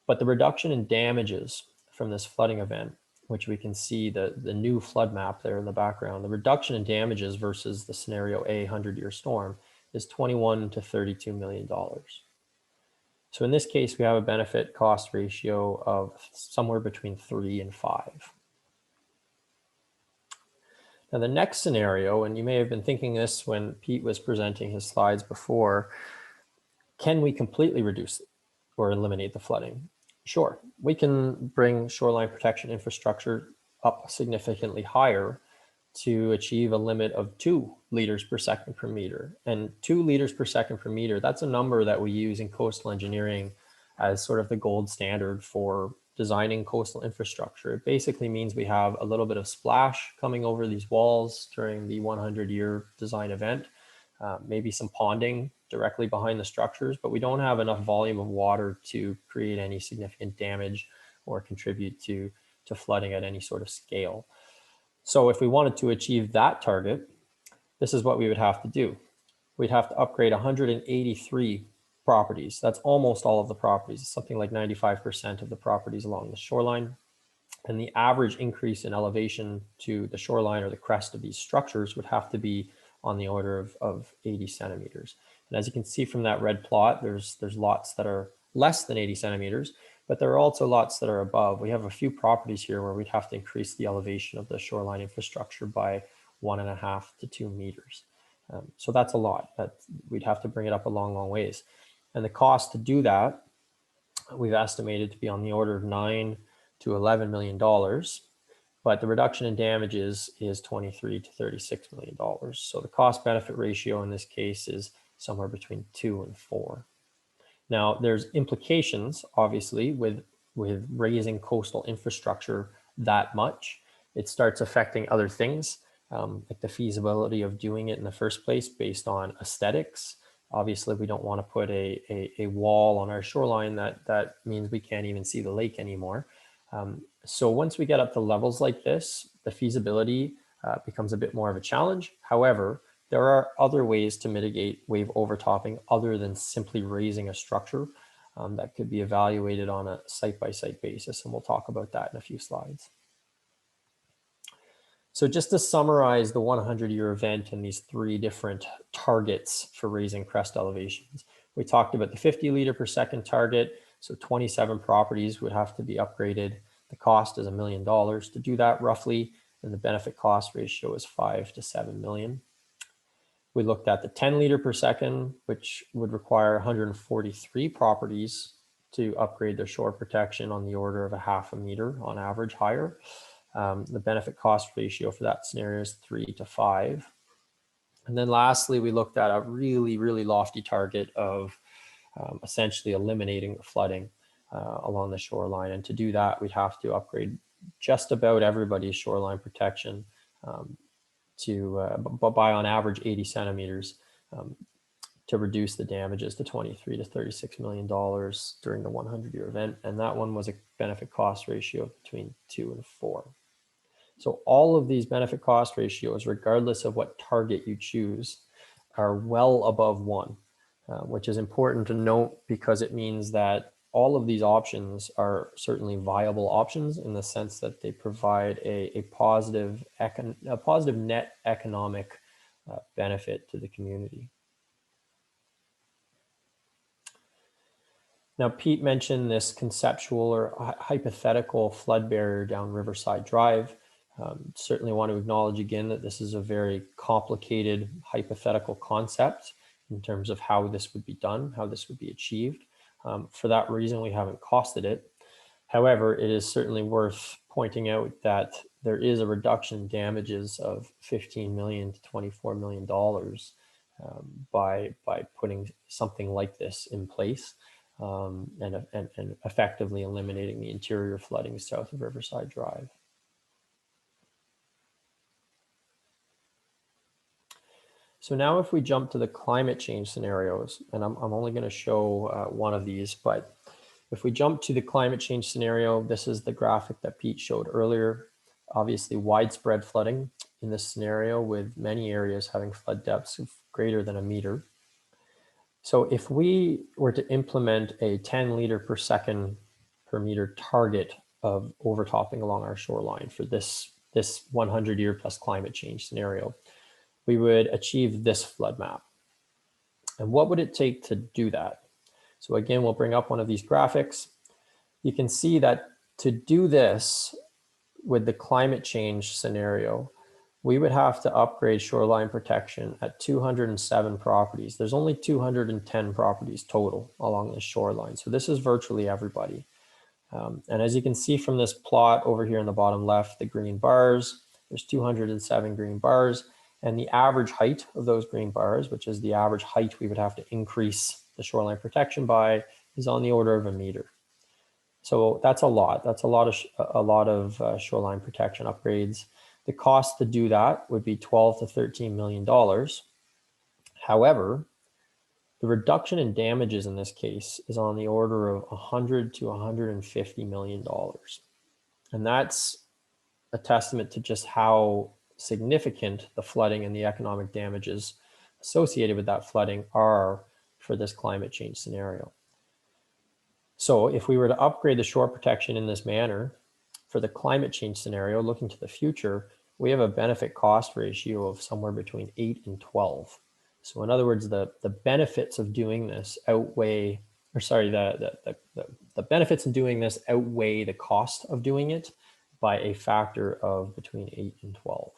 But the reduction in damages from this flooding event, which we can see the new flood map there in the background, the reduction in damages versus the scenario A 100-year storm is $21 to $32 million. So in this case, we have a benefit cost ratio of somewhere between 3 and 5. Now the next scenario, and you may have been thinking this when Pete was presenting his slides before, can we completely reduce or eliminate the flooding? Sure, we can bring shoreline protection infrastructure up significantly higher to achieve a limit of 2 liters per second per meter. And 2 liters per second per meter, that's a number that we use in coastal engineering as sort of the gold standard for designing coastal infrastructure. It basically means we have a little bit of splash coming over these walls during the 100-year design event, maybe some ponding directly behind the structures, but we don't have enough volume of water to create any significant damage or contribute to flooding at any sort of scale. So if we wanted to achieve that target, this is what we would have to do. We'd have to upgrade 183 properties. That's almost all of the properties, something like 95% of the properties along the shoreline. And the average increase in elevation to the shoreline or the crest of these structures would have to be on the order of 80 centimeters. And as you can see from that red plot, there's lots that are less than 80 centimeters, but there are also lots that are above. We have a few properties here where we'd have to increase the elevation of the shoreline infrastructure by 1.5 to 2 meters. So that's a lot. We'd have to bring it up a long, long ways. And the cost to do that, we've estimated to be on the order of $9 to $11 million, but the reduction in damages is $23 to $36 million. So the cost benefit ratio in this case is somewhere between 2 and 4. Now there's implications, obviously, with raising coastal infrastructure that much. It starts affecting other things, like the feasibility of doing it in the first place based on aesthetics, Obviously, we don't want to put a wall on our shoreline that means we can't even see the lake anymore. So once we get up to levels like this, the feasibility becomes a bit more of a challenge. However, there are other ways to mitigate wave overtopping other than simply raising a structure that could be evaluated on a site-by-site basis, and we'll talk about that in a few slides. So just to summarize the 100-year event and these 3 different targets for raising crest elevations, we talked about the 50 liter per second target. So 27 properties would have to be upgraded. The cost is $1 million to do that roughly, and the benefit cost ratio is 5 to 7 million. We looked at the 10 liter per second, which would require 143 properties to upgrade their shore protection on the order of a half a meter on average higher. The benefit cost ratio for that scenario is 3 to 5. And then lastly, we looked at a really, really lofty target of essentially eliminating the flooding along the shoreline. And to do that, we'd have to upgrade just about everybody's shoreline protection by on average 80 centimeters to reduce the damages to $23 to $36 million during the 100-year event. And that one was a benefit cost ratio of between 2 and 4. So all of these benefit cost ratios, regardless of what target you choose, are well above 1, which is important to note because it means that all of these options are certainly viable options in the sense that they provide a positive net economic benefit to the community. Now, Pete mentioned this conceptual or hypothetical flood barrier down Riverside Drive. Certainly want to acknowledge again that this is a very complicated hypothetical concept in terms of how this would be done, how this would be achieved. For that reason, we haven't costed it. However, it is certainly worth pointing out that there is a reduction in damages of $15 million to $24 million by putting something like this in place and effectively eliminating the interior flooding south of Riverside Drive. So now if we jump to the climate change scenarios, and I'm only going to show one of these, but if we jump to the climate change scenario, this is the graphic that Pete showed earlier. Obviously widespread flooding in this scenario with many areas having flood depths of greater than a meter. So if we were to implement a 10 liter per second per meter target of overtopping along our shoreline for this 100-year plus climate change scenario, we would achieve this flood map. And what would it take to do that? So again, we'll bring up one of these graphics. You can see that to do this with the climate change scenario, we would have to upgrade shoreline protection at 207 properties. There's only 210 properties total along the shoreline. So this is virtually everybody. And as you can see from this plot over here in the bottom left, the green bars, there's 207 green bars. And the average height of those green bars, which is the average height we would have to increase the shoreline protection by, is on the order of a meter. So that's a lot. That's a lot of shoreline protection upgrades. The cost to do that would be $12 to $13 million. However, the reduction in damages in this case is on the order of $100 to $150 million. And that's a testament to just how significant the flooding and the economic damages associated with that flooding are for this climate change scenario. So if we were to upgrade the shore protection in this manner for the climate change scenario, looking to the future, we have a benefit cost ratio of somewhere between 8 and 12. So in other words, the benefits of doing this outweigh, or sorry, the benefits in doing this outweigh the cost of doing it by a factor of between 8 and 12.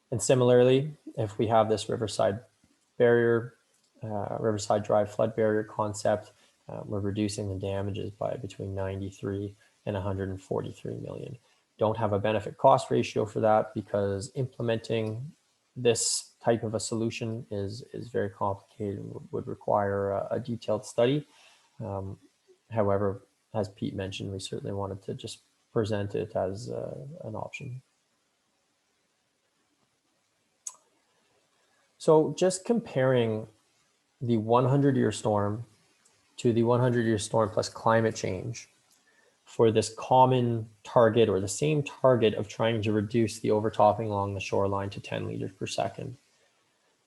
And similarly, if we have this Riverside barrier, Riverside Drive flood barrier concept, we're reducing the damages by between 93 and 143 million. Don't have a benefit cost ratio for that because implementing this type of a solution is very complicated and would require a detailed study. However, as Pete mentioned, we certainly wanted to just present it as an option. So just comparing the 100-year storm to the 100-year storm plus climate change for this common target or the same target of trying to reduce the overtopping along the shoreline to 10 liters per second.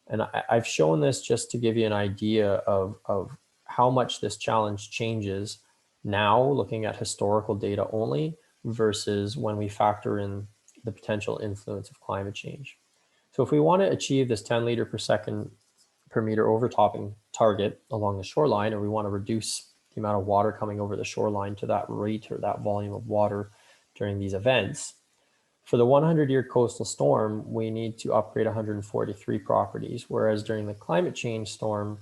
And I've shown this just to give you an idea of how much this challenge changes now, looking at historical data only versus when we factor in the potential influence of climate change. So if we want to achieve this 10 liter per second per meter overtopping target along the shoreline, or we want to reduce the amount of water coming over the shoreline to that rate or that volume of water during these events, for the 100-year coastal storm, we need to upgrade 143 properties, whereas during the climate change storm,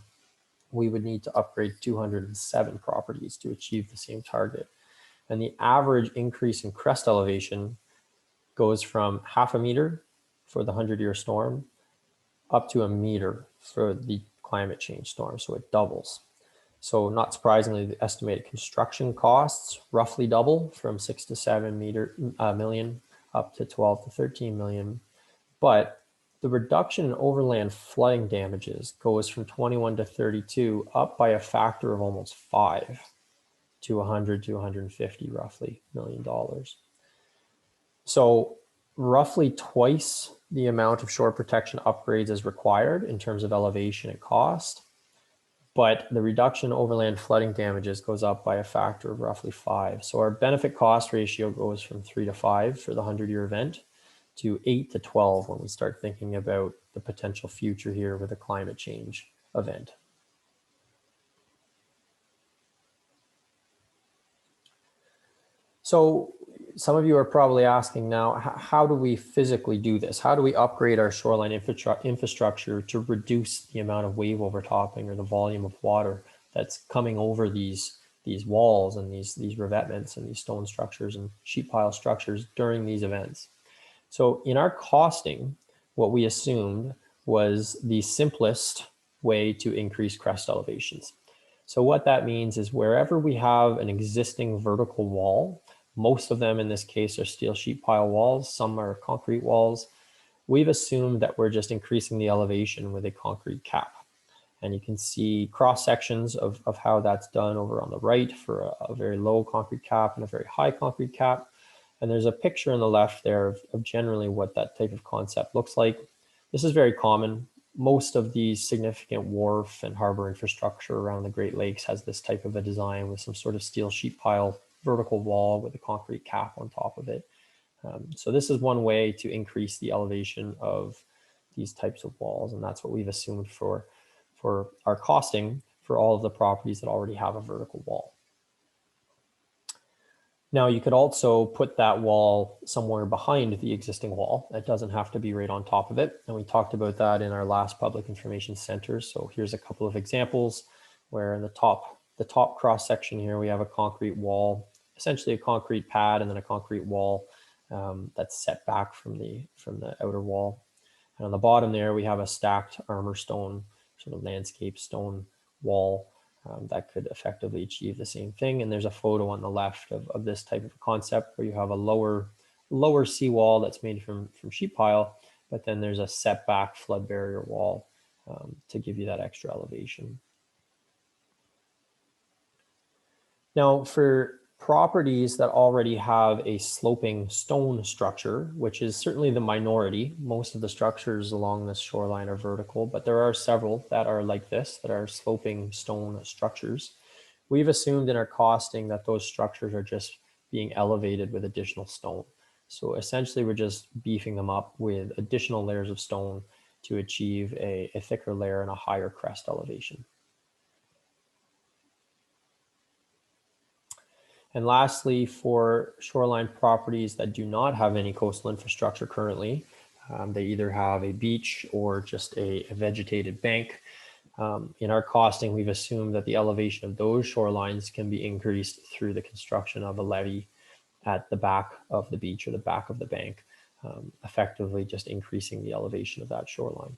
we would need to upgrade 207 properties to achieve the same target. And the average increase in crest elevation goes from 0.5 meter for the 100-year storm up to 1 meter for the climate change storm, so it doubles. So not surprisingly, the estimated construction costs roughly double from 6 to 7 million up to 12 to 13 million. But the reduction in overland flooding damages goes from 21 to 32 up by a factor of almost 5 to 100 to 150 roughly $1 million. So roughly twice the amount of shore protection upgrades is required in terms of elevation and cost, but the reduction in overland flooding damages goes up by a factor of roughly 5. So our benefit cost ratio goes from 3 to 5 for the 100-year event to 8 to 12 when we start thinking about the potential future here with a climate change event. So some of you are probably asking now, how do we physically do this? How do we upgrade our shoreline infrastructure to reduce the amount of wave overtopping or the volume of water that's coming over these walls and these revetments and these stone structures and sheet pile structures during these events? So in our costing, what we assumed was the simplest way to increase crest elevations. So what that means is wherever we have an existing vertical wall, most of them in this case are steel sheet pile walls, some are concrete walls, we've assumed that we're just increasing the elevation with a concrete cap. And you can see cross sections of how that's done over on the right for a very low concrete cap and a very high concrete cap. And there's a picture on the left there of generally what that type of concept looks like. This is very common. Most of the significant wharf and harbor infrastructure around the Great Lakes has this type of a design with some sort of steel sheet pile vertical wall with a concrete cap on top of it. So this is one way to increase the elevation of these types of walls. And that's what we've assumed for our costing for all of the properties that already have a vertical wall. Now you could also put that wall somewhere behind the existing wall. It doesn't have to be right on top of it. And we talked about that in our last public information center. So here's a couple of examples where in the top cross section here, we have a concrete wall, essentially a concrete pad and then a concrete wall that's set back from the outer wall. And on the bottom there, we have a stacked armor stone, sort of landscape stone wall that could effectively achieve the same thing. And there's a photo on the left of this type of concept where you have a lower seawall that's made from sheet pile, but then there's a setback flood barrier wall to give you that extra elevation. Now for properties that already have a sloping stone structure, which is certainly the minority, most of the structures along this shoreline are vertical, but there are several that are like this, that are sloping stone structures. We've assumed in our costing that those structures are just being elevated with additional stone. So essentially we're just beefing them up with additional layers of stone to achieve a thicker layer and a higher crest elevation. And lastly, for shoreline properties that do not have any coastal infrastructure currently, they either have a beach or just a vegetated bank. In our costing, we've assumed that the elevation of those shorelines can be increased through the construction of a levee at the back of the beach or the back of the bank, effectively just increasing the elevation of that shoreline.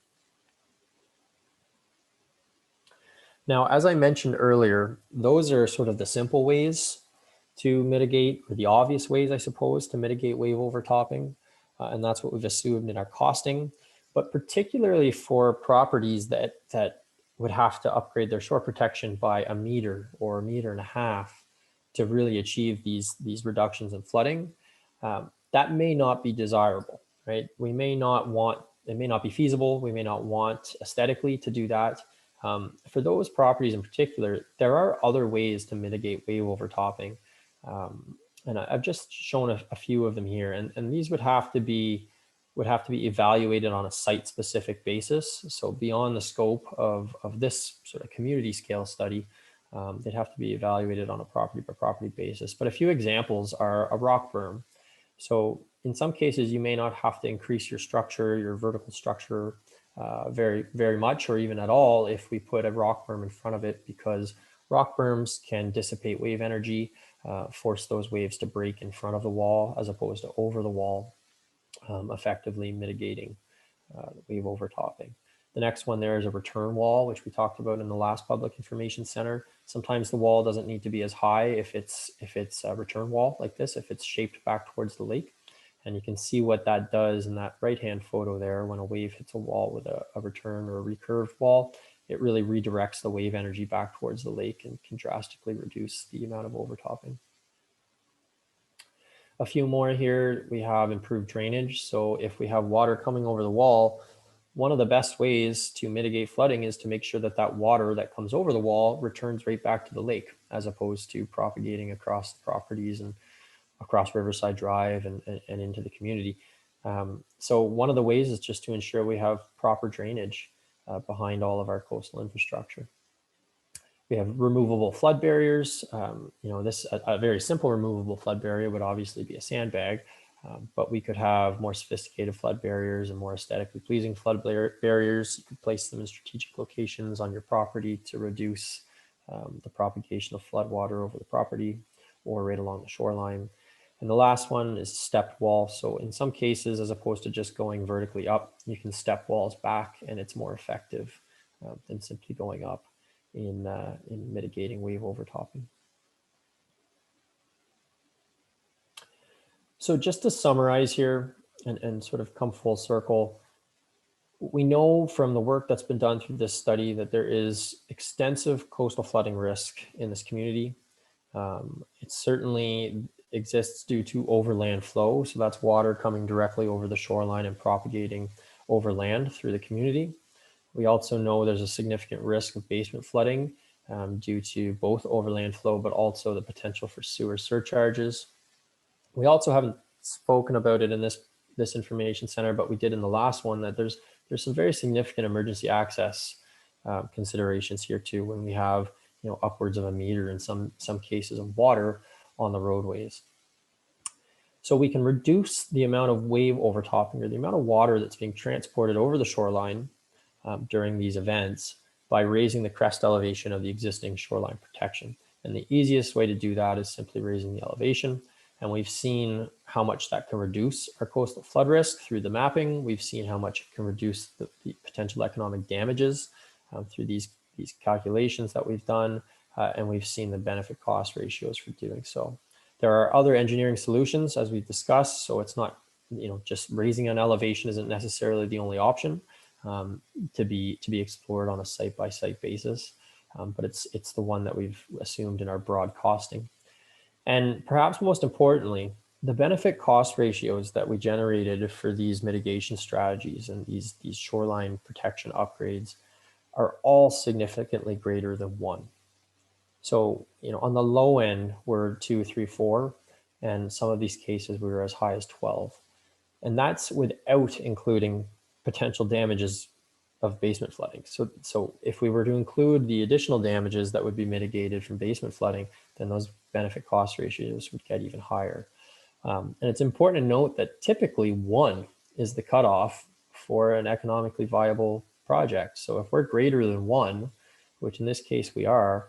Now, as I mentioned earlier, those are sort of the simple ways to mitigate, or the obvious ways, I suppose, to mitigate wave overtopping. And that's what we've assumed in our costing. but particularly for properties that would have to upgrade their shore protection by a meter or a meter and a half to really achieve these reductions in flooding, that may not be desirable, right? We may not want, it may not be feasible. We may not want aesthetically to do that. For those properties in particular, there are other ways to mitigate wave overtopping. And I've just shown a few of them here, and these would have to be evaluated on a site-specific basis. So beyond the scope of this sort of community scale study, they'd have to be evaluated on a property-by-property basis. But a few examples are a rock berm. So in some cases, you may not have to increase your structure, your vertical structure, very, very much, or even at all, if we put a rock berm in front of it, because rock berms can dissipate wave energy, force those waves to break in front of the wall as opposed to over the wall, effectively mitigating wave overtopping. The next one there is a return wall, which we talked about in the last Public Information Center. Sometimes the wall doesn't need to be as high if it's a return wall like this, if it's shaped back towards the lake. And you can see what that does in that right-hand photo there. When a wave hits a wall with a return or a recurved wall, it really redirects the wave energy back towards the lake and can drastically reduce the amount of overtopping. A few more here, we have improved drainage. So if we have water coming over the wall, one of the best ways to mitigate flooding is to make sure that that water that comes over the wall returns right back to the lake, as opposed to propagating across the properties and across Riverside Drive and into the community. So one of the ways is just to ensure we have proper drainage behind all of our coastal infrastructure. We have removable flood barriers. This a very simple removable flood barrier would obviously be a sandbag, but we could have more sophisticated flood barriers and more aesthetically pleasing flood barriers. You could place them in strategic locations on your property to reduce the propagation of flood water over the property or right along the shoreline. And the last one is stepped wall. So in some cases, as opposed to just going vertically up, you can step walls back, and it's more effective than simply going up in mitigating wave overtopping. So just to summarize here and sort of come full circle, we know from the work that's been done through this study that there is extensive coastal flooding risk in this community. It certainly exists due to overland flow. So that's water coming directly over the shoreline and propagating overland through the community. We also know there's a significant risk of basement flooding due to both overland flow, but also the potential for sewer surcharges. We also haven't spoken about it in this information center, but we did in the last one, that there's some very significant emergency access considerations here too, when we have upwards of a meter in some cases of water on the roadways. So we can reduce the amount of wave overtopping, or the amount of water that's being transported over the shoreline during these events, by raising the crest elevation of the existing shoreline protection. And the easiest way to do that is simply raising the elevation. And we've seen how much that can reduce our coastal flood risk through the mapping. We've seen how much it can reduce the potential economic damages through these calculations that we've done. And we've seen the benefit cost ratios for doing so. There are other engineering solutions, as we've discussed. So it's not, just raising an elevation isn't necessarily the only option to be explored on a site-by-site basis. But it's the one that we've assumed in our broad costing. And perhaps most importantly, the benefit cost ratios that we generated for these mitigation strategies and these shoreline protection upgrades are all significantly greater than 1. So, on the low end, we're 2, 3, 4, and some of these cases we were as high as 12. And that's without including potential damages of basement flooding. So if we were to include the additional damages that would be mitigated from basement flooding, then those benefit cost ratios would get even higher. And it's important to note that typically 1 is the cutoff for an economically viable project. So if we're greater than 1, which in this case we are,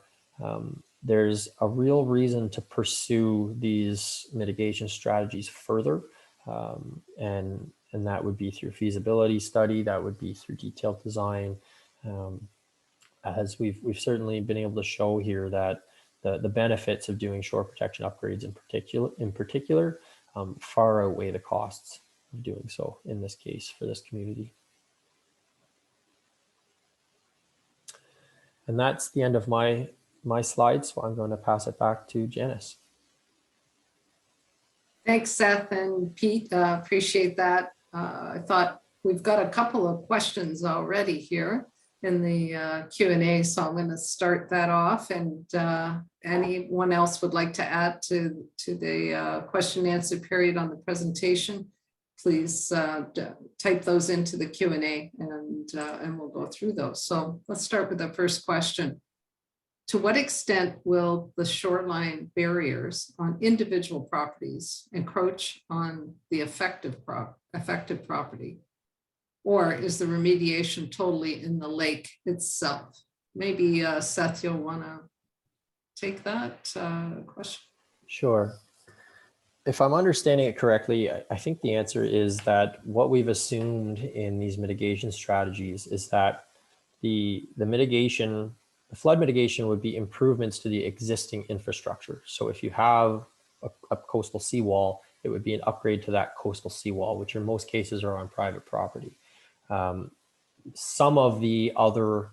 there's a real reason to pursue these mitigation strategies further. And that would be through feasibility study, that would be through detailed design. As we've certainly been able to show here that the benefits of doing shore protection upgrades in particular far outweigh the costs of doing so in this case for this community. And that's the end of my slides. So I'm going to pass it back to Janice. Thanks, Seth and Pete. Appreciate that. I thought we've got a couple of questions already here in the Q&A, so I'm going to start that off. And anyone else would like to add to the question and answer period on the presentation, please type those into the Q&A and we'll go through those. So let's start with the first question. To what extent will the shoreline barriers on individual properties encroach on the affected property? Or is the remediation totally in the lake itself? Maybe Seth, you'll want to take that question. Sure. If I'm understanding it correctly, I think the answer is that what we've assumed in these mitigation strategies is that the flood mitigation would be improvements to the existing infrastructure. So if you have a coastal seawall, it would be an upgrade to that coastal seawall, which in most cases are on private property. Some of the other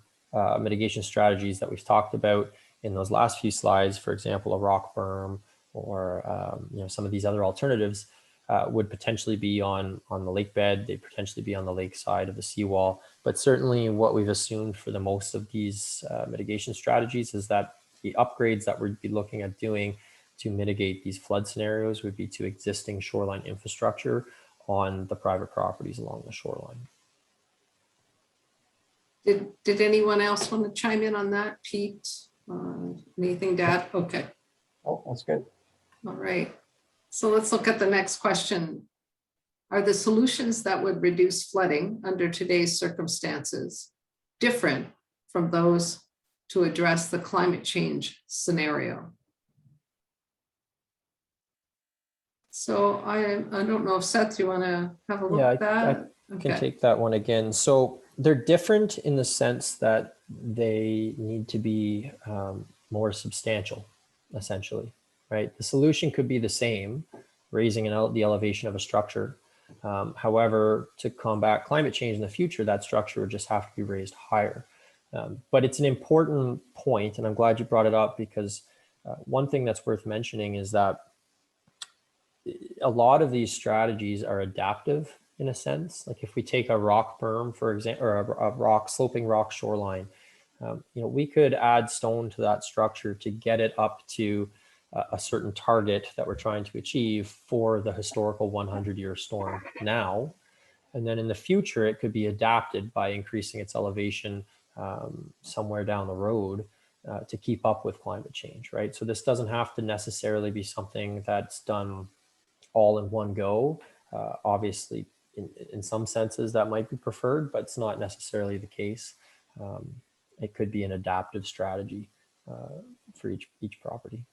mitigation strategies that we've talked about in those last few slides, for example, a rock berm or some of these other alternatives would potentially be on the lake bed. They potentially be on the lake side of the seawall. But certainly what we've assumed for the most of these mitigation strategies is that the upgrades that we'd be looking at doing to mitigate these flood scenarios would be to existing shoreline infrastructure on the private properties along the shoreline. Did anyone else want to chime in on that, Pete? Anything to add? Okay. Oh, that's good. All right. So let's look at the next question. Are the solutions that would reduce flooding under today's circumstances different from those to address the climate change scenario? So I don't know if Seth, you want to have a look at that? I can take that one again. So they're different in the sense that they need to be more substantial, essentially, right? The solution could be the same, raising the elevation of a structure. However, to combat climate change in the future, that structure would just have to be raised higher. But it's an important point, and I'm glad you brought it up, because one thing that's worth mentioning is that a lot of these strategies are adaptive in a sense. Like if we take a rock berm, for example, or a sloping rock shoreline, we could add stone to that structure to get it up to a certain target that we're trying to achieve for the historical 100-year storm now. And then in the future, it could be adapted by increasing its elevation somewhere down the road to keep up with climate change, right? So this doesn't have to necessarily be something that's done all in one go. Obviously, in some senses that might be preferred, but it's not necessarily the case. It could be an adaptive strategy for each property.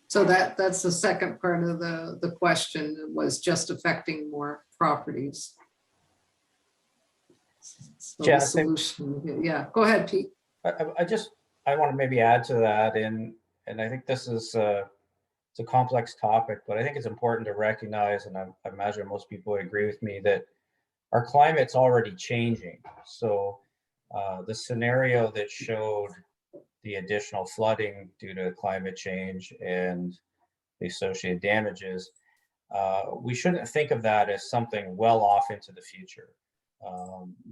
So that's the second part of the question, was just affecting more properties. So Yeah, the solution, yeah, go ahead, Pete. I want to maybe add to that, and I think this is it's a complex topic, but I think it's important to recognize, and I imagine most people would agree with me, that our climate's already changing. So the scenario that showed the additional flooding due to climate change and the associated damages, we shouldn't think of that as something well off into the future.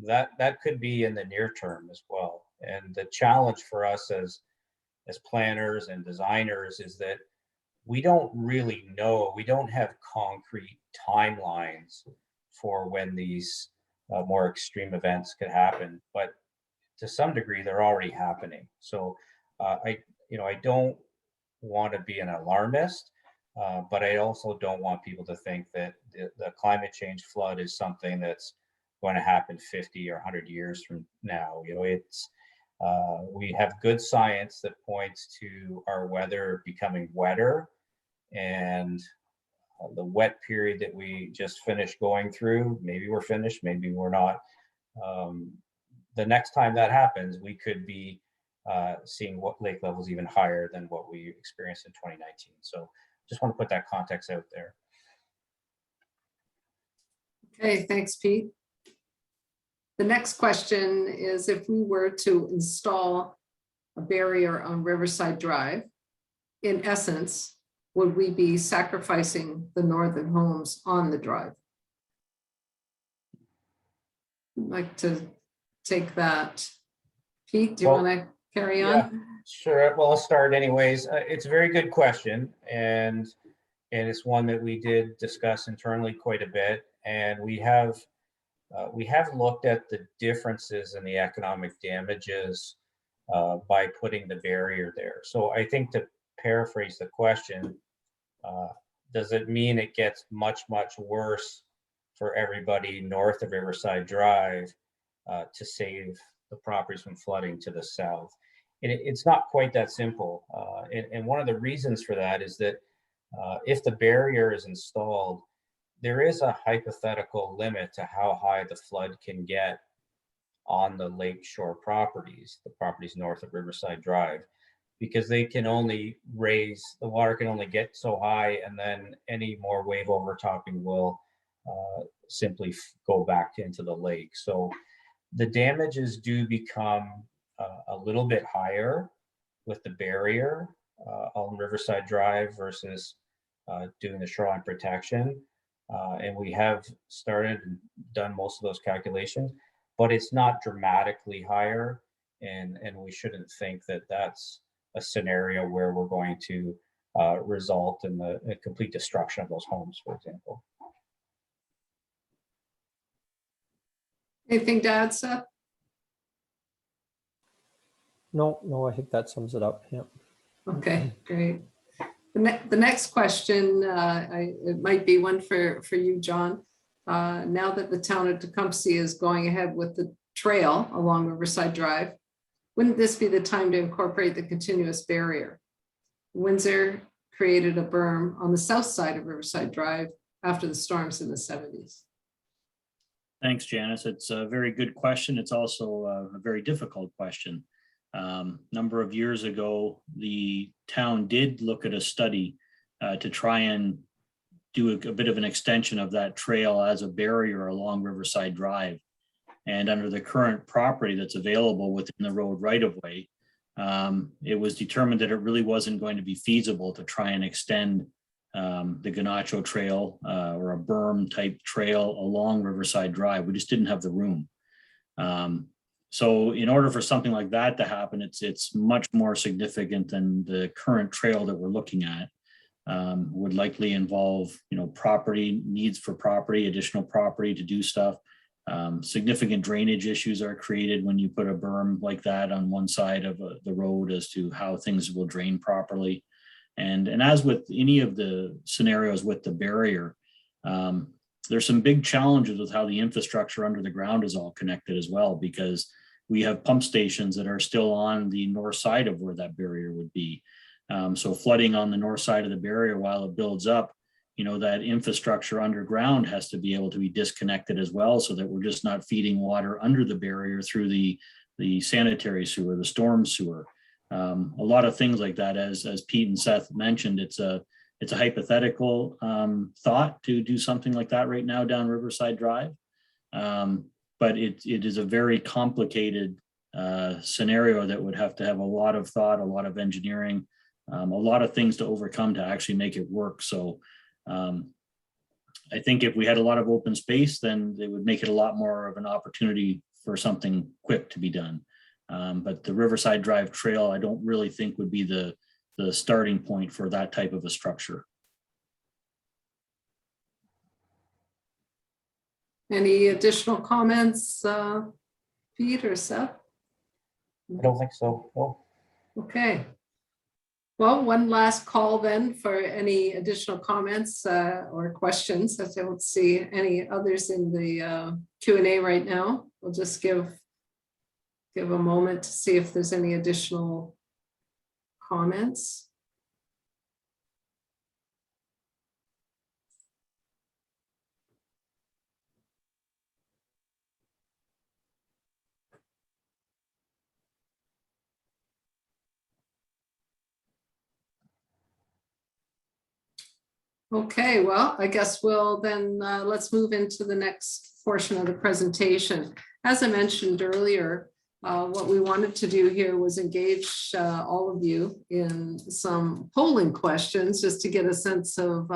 That could be in the near term as well. And the challenge for us as planners and designers is that we don't really know, we don't have concrete timelines for when these more extreme events could happen, but to some degree they're already happening. So I don't want to be an alarmist, but I also don't want people to think that the climate change flood is something that's going to happen 50 or 100 years from now. We have good science that points to our weather becoming wetter, and the wet period that we just finished going through, maybe we're finished, maybe we're not. The next time that happens, we could be seeing what lake levels even higher than what we experienced in 2019. So just want to put that context out there. Okay, thanks, Pete. The next question is, if we were to install a barrier on Riverside Drive, in essence, would we be sacrificing the northern homes on the drive? I'd like to take that. Pete, do you Well, want to carry on? yeah. Sure. Well, I'll start anyways. It's a very good question, and it's one that we did discuss internally quite a bit. And we have looked at the differences in the economic damages by putting the barrier there. So I think, to paraphrase the question, does it mean it gets much worse for everybody north of Riverside Drive to save the properties from flooding to the south? And it's not quite that simple. And one of the reasons for that is that if the barrier is installed, there is a hypothetical limit to how high the flood can get on the lakeshore properties, the properties north of Riverside Drive, because they can only raise, the water can only get so high, and then any more wave overtopping will simply go back into the lake. So the damages do become a little bit higher with the barrier on Riverside Drive versus doing the shoreline protection. And we have started and done most of those calculations, but it's not dramatically higher. And we shouldn't think that that's a scenario where we're going to result in the complete destruction of those homes, for example. Anything to add, Seth? No, I think that sums it up. Yeah. Okay, great. The next question, it might be one for you, John. Now that the town of Tecumseh is going ahead with the trail along Riverside Drive, wouldn't this be the time to incorporate the continuous barrier? Windsor created a berm on the south side of Riverside Drive after the storms in the 70s. Thanks, Janice. It's a very good question. It's also a very difficult question. Number of years ago, the town did look at a study to try and do a bit of an extension of that trail as a barrier along Riverside Drive. And under the current property that's available within the road right of way, it was determined that it really wasn't going to be feasible to try and extend the Ganacho Trail or a berm type trail along Riverside Drive. We just didn't have the room. So in order for something like that to happen, it's much more significant than the current trail that we're looking at. Would likely involve, property needs for property, additional property to do stuff. Significant drainage issues are created when you put a berm like that on one side of the road as to how things will drain properly. And as with any of the scenarios with the barrier, there's some big challenges with how the infrastructure under the ground is all connected as well, because we have pump stations that are still on the north side of where that barrier would be. So flooding on the north side of the barrier while it builds up, that infrastructure underground has to be able to be disconnected as well, so that we're just not feeding water under the barrier through the sanitary sewer, the storm sewer. A lot of things like that, as Pete and Seth mentioned, it's a hypothetical thought to do something like that right now down Riverside Drive. But it is a very complicated scenario that would have to have a lot of thought, a lot of engineering, a lot of things to overcome to actually make it work. So I think if we had a lot of open space, then it would make it a lot more of an opportunity for something quick to be done. But the Riverside Drive Trail, I don't really think would be the starting point for that type of a structure. Any additional comments, Pete or Seth? I don't think so. No. Okay. Well, one last call then for any additional comments or questions. I don't see any others in the Q&A right now. We'll just give a moment to see if there's any additional comments. Okay, well, I guess we'll then let's move into the next portion of the presentation. as I mentioned earlier, what we wanted to do here was engage all of you in some polling questions just to get a sense of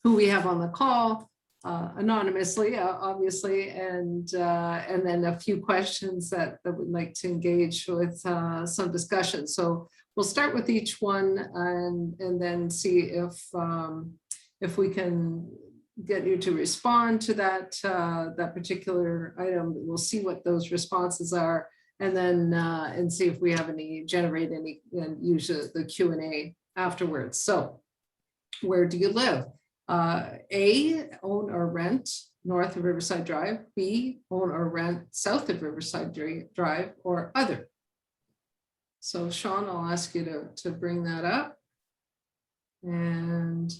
who we have on the call, anonymously, obviously, and then a few questions that we'd like to engage with some discussion. So we'll start with each one and then see if we can get you to respond to that particular item. We'll see what those responses are, and then and see if we have generate any, and use the Q&A afterwards. So where do you live? A, own or rent north of Riverside Drive. B, own or rent south of Riverside Drive, or other. So Sean, I'll ask you to bring that up, and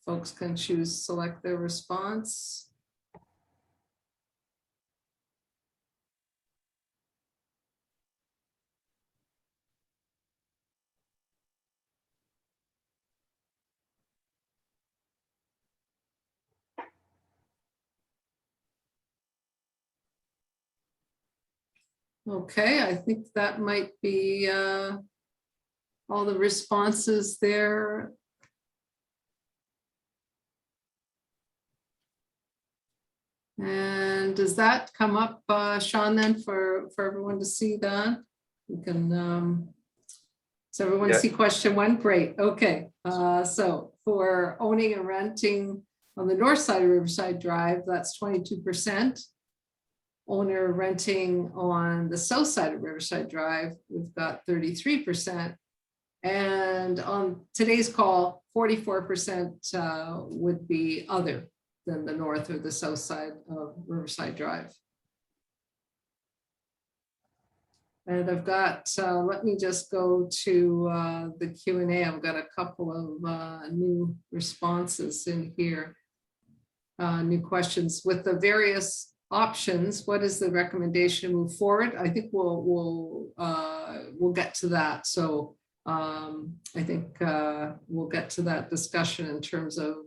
folks can select their response. Okay, I think that might be all the responses there. And does that come up, Sean, then for everyone to see that? We can, does everyone see question one? Great, okay. So for owning and renting on the north side of Riverside Drive, that's 22%. Owner renting on the south side of Riverside Drive, we've got 33%. And on today's call, 44% would be other than the north or the south side of Riverside Drive. And I've got, let me just go to the Q&A. I've got a couple of new responses in here, new questions. With the various options, what is the recommendation to move forward? I think we'll get to that. So I think we'll get to that discussion in terms of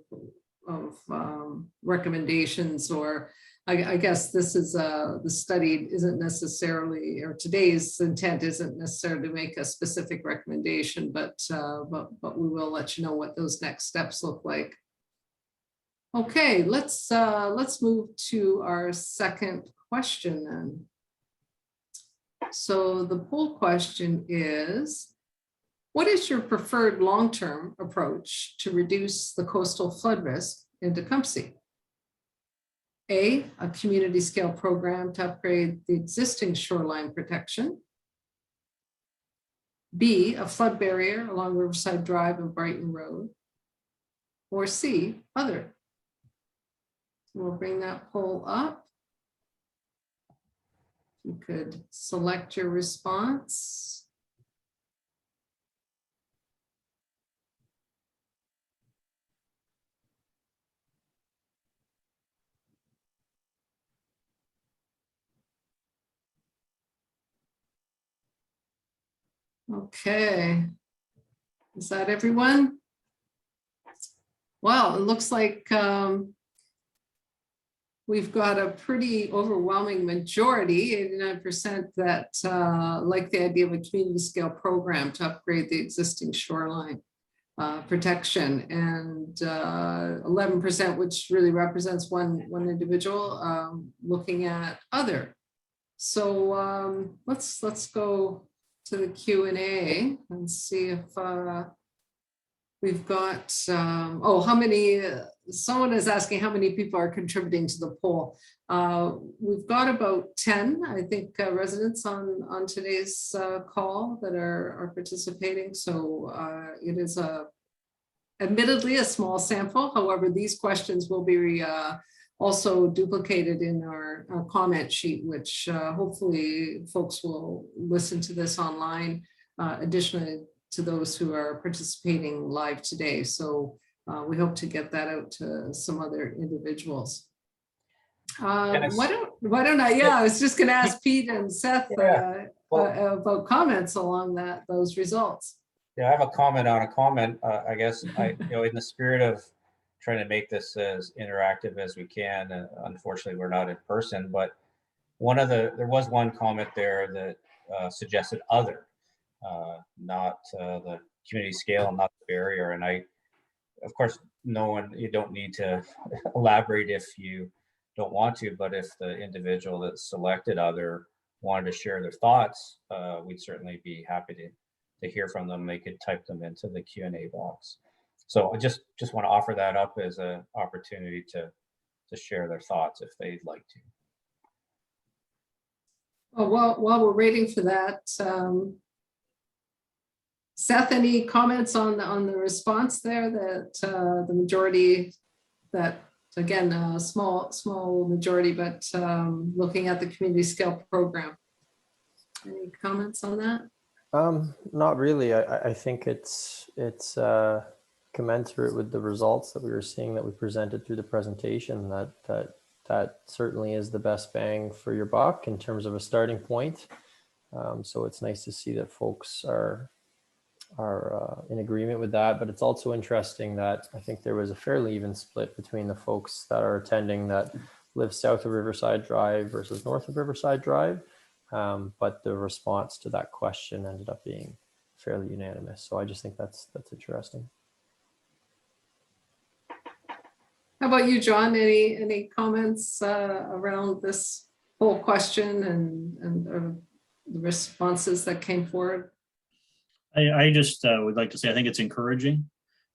recommendations, or I guess this is the study isn't necessarily, or today's intent isn't necessarily to make a specific recommendation, but we will let you know what those next steps look like. Okay, let's move to our second question then. So the poll question is, what is your preferred long-term approach to reduce the coastal flood risk in Tecumseh? A community scale program to upgrade the existing shoreline protection. B, a flood barrier along Riverside Drive and Brighton Road. Or C, other. We'll bring that poll up. You could select your response. Okay, is that everyone? Well, it looks like we've got a pretty overwhelming majority, 89%, that like the idea of a community scale program to upgrade the existing shoreline protection, and 11%, which really represents one individual, looking at other. So let's go to the Q&A and see if we've got, oh, how many, someone is asking how many people are contributing to the poll. We've got about 10, I think, residents on today's call that are participating. So it is admittedly a small sample. However, these questions will be also duplicated in our comment sheet, which hopefully folks will listen to this online, additionally to those who are participating live today. So we hope to get that out to some other individuals. Why don't I, I was just gonna ask Pete and Seth about comments along those results. Yeah, I have a comment on a comment. I guess in the spirit of trying to make this as interactive as we can. Unfortunately, we're not in person, but there was one comment there that suggested other, not the community scale, not the barrier. And of course, you don't need to elaborate if you don't want to, but if the individual that selected other wanted to share their thoughts, we'd certainly be happy to hear from them. They could type them into the Q&A box. So I just want to offer that up as an opportunity to share their thoughts if they'd like to. Well, while we're waiting for that, Seth, any comments on the response there that the majority, that again, a small majority, but looking at the community scale program? Any comments on that? Not really. I think it's commensurate with the results that we were seeing that we presented through the presentation, that certainly is the best bang for your buck in terms of a starting point. So it's nice to see that folks are in agreement with that, but it's also interesting that I think there was a fairly even split between the folks that are attending that live south of Riverside Drive versus north of Riverside Drive. But the response to that question ended up being fairly unanimous. So I just think that's interesting. How about you, John? Any comments around this whole question and the responses that came forward? I just would like to say, I think it's encouraging.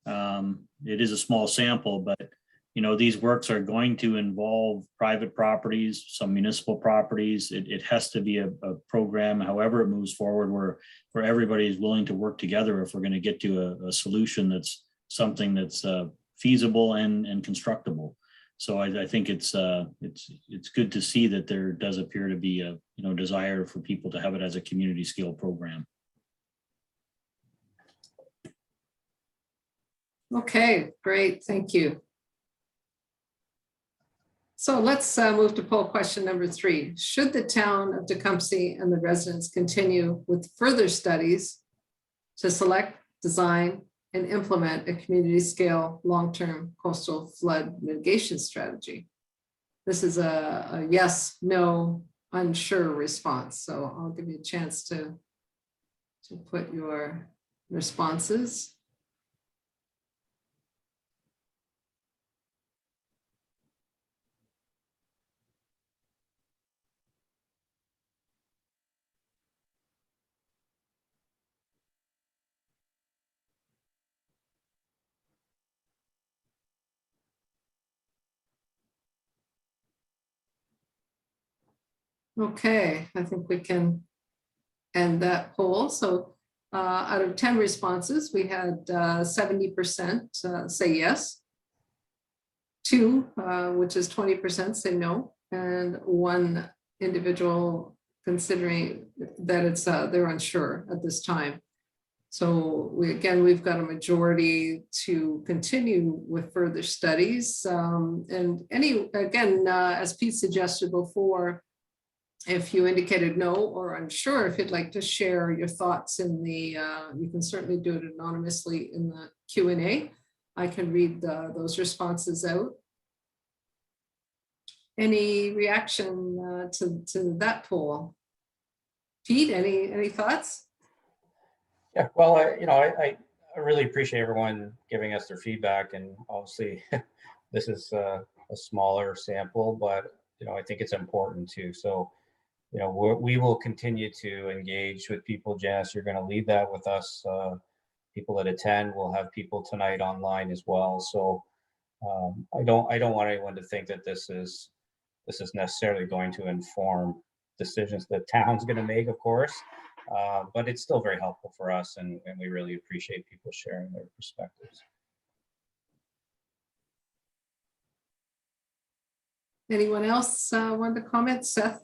It is a small sample, but these works are going to involve private properties, some municipal properties. It has to be a program, however it moves forward, where everybody is willing to work together if we're going to get to a solution that's something that's feasible and constructible. So I think it's good to see that there does appear to be a desire for people to have it as a community scale program. Okay, great, thank you. So let's move to poll question number 3. Should the town of Tecumseh and the residents continue with further studies to select, design, and implement a community scale long-term coastal flood mitigation strategy? This is a yes, no, unsure response. So I'll give you a chance to put your responses. Okay, I think we can end that poll. So out of 10 responses, we had 70% say yes, 2, which is 20% say no, and 1 individual considering that they're unsure at this time. So we've got a majority to continue with further studies. And as Pete suggested before, if you indicated no or unsure, if you'd like to share your thoughts in the, you can certainly do it anonymously in the Q&A. I can read those responses out. Any reaction to that poll? Pete, any thoughts? Yeah, well, I really appreciate everyone giving us their feedback, and obviously this is a smaller sample, but I think it's important too. So we will continue to engage with people. Janice, you're going to lead that with us. People that attend, we'll have people tonight online as well. So I don't want anyone to think that this is necessarily going to inform decisions the town's going to make, of course, but it's still very helpful for us, and we really appreciate people sharing their perspectives. Anyone else want to comment? Seth?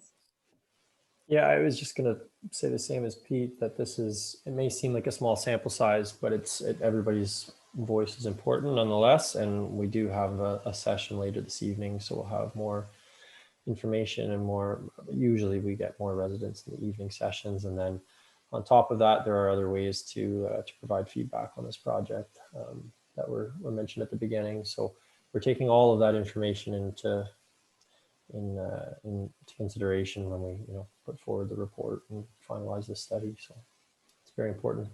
Yeah, I was just going to say the same as Pete, that it may seem like a small sample size, but everybody's voice is important nonetheless. And we do have a session later this evening, so we'll have more information and usually we get more residents in the evening sessions. And then on top of that, there are other ways to provide feedback on this project that were mentioned at the beginning. So we're taking all of that information into into consideration when we put forward the report and finalize the study. So it's very important.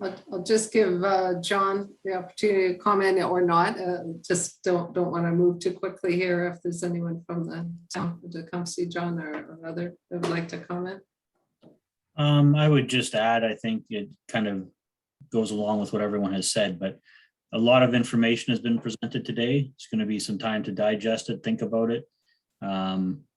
I'll just give John the opportunity to comment or not. Just don't want to move too quickly here. If there's anyone from the town to come see John or other that would like to comment. I would just add, I think it kind of goes along with what everyone has said, but a lot of information has been presented today. It's going to be some time to digest it, think about it.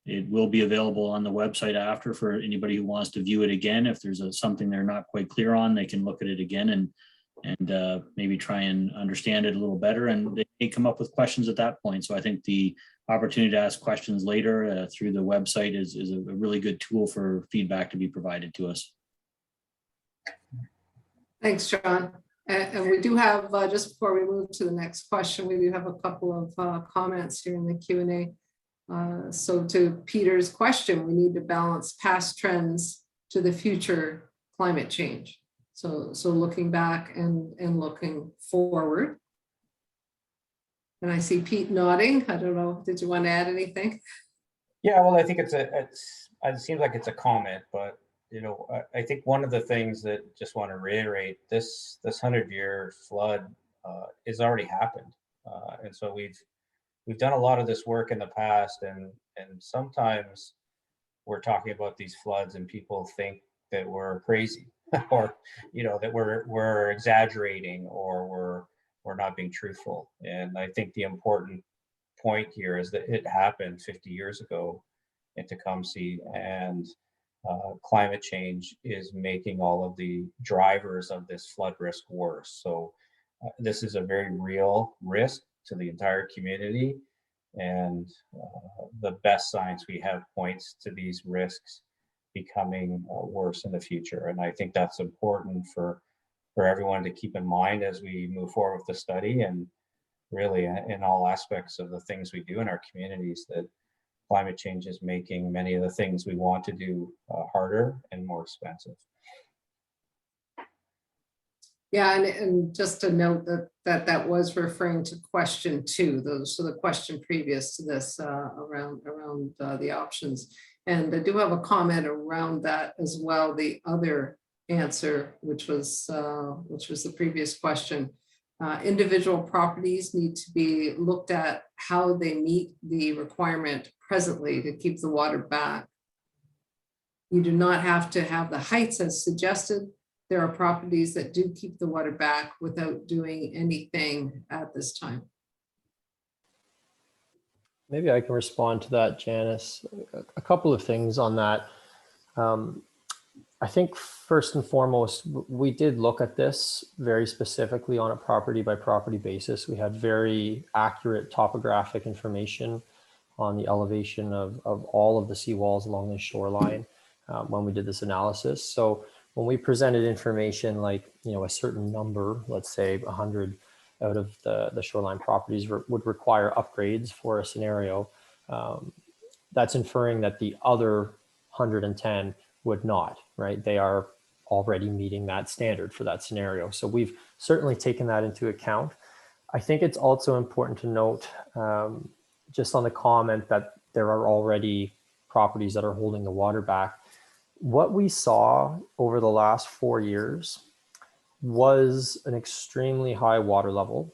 It will be available on the website after for anybody who wants to view it again. If there's something they're not quite clear on, they can look at it again and maybe try and understand it a little better, and they may come up with questions at that point. So I think the opportunity to ask questions later through the website is a really good tool for feedback to be provided to us. Thanks, John. And we do have, just before we move to the next question, we do have a couple of comments here in the Q&A. So to Peter's question, we need to balance past trends to the future climate change. So looking back and looking forward. And I see Pete nodding. I don't know, did you want to add anything? Yeah, well, I think it seems like it's a comment, but I think one of the things that just want to reiterate, this 100-year flood has already happened, and so we've done a lot of this work in the past, and sometimes we're talking about these floods and people think that we're crazy or that we're exaggerating or we're not being truthful. And I think the important point here is that it happened 50 years ago in Tecumseh, and climate change is making all of the drivers of this flood risk worse. So this is a very real risk to the entire community, and the best science we have points to these risks becoming worse in the future. And I think that's important for everyone to keep in mind as we move forward with the study, and really in all aspects of the things we do in our communities, that climate change is making many of the things we want to do harder and more expensive. Yeah, and just to note that was referring to question 2, so the question previous to this around the options. And I do have a comment around that as well. The other answer, which was the previous question. Individual properties need to be looked at how they meet the requirement presently to keep the water back. You do not have to have the heights as suggested. There are properties that do keep the water back without doing anything at this time. Maybe I can respond to that, Janice. A couple of things on that. I think first and foremost, we did look at this very specifically on a property by property basis. We had very accurate topographic information on the elevation of all of the seawalls along the shoreline when we did this analysis. So when we presented information like, a certain number, let's say 100 out of the shoreline properties would require upgrades for a scenario, that's inferring that the other 110 would not, right? They are already meeting that standard for that scenario. So we've certainly taken that into account. I think it's also important to note, just on the comment that there are already properties that are holding the water back. What we saw over the last 4 years was an extremely high water level,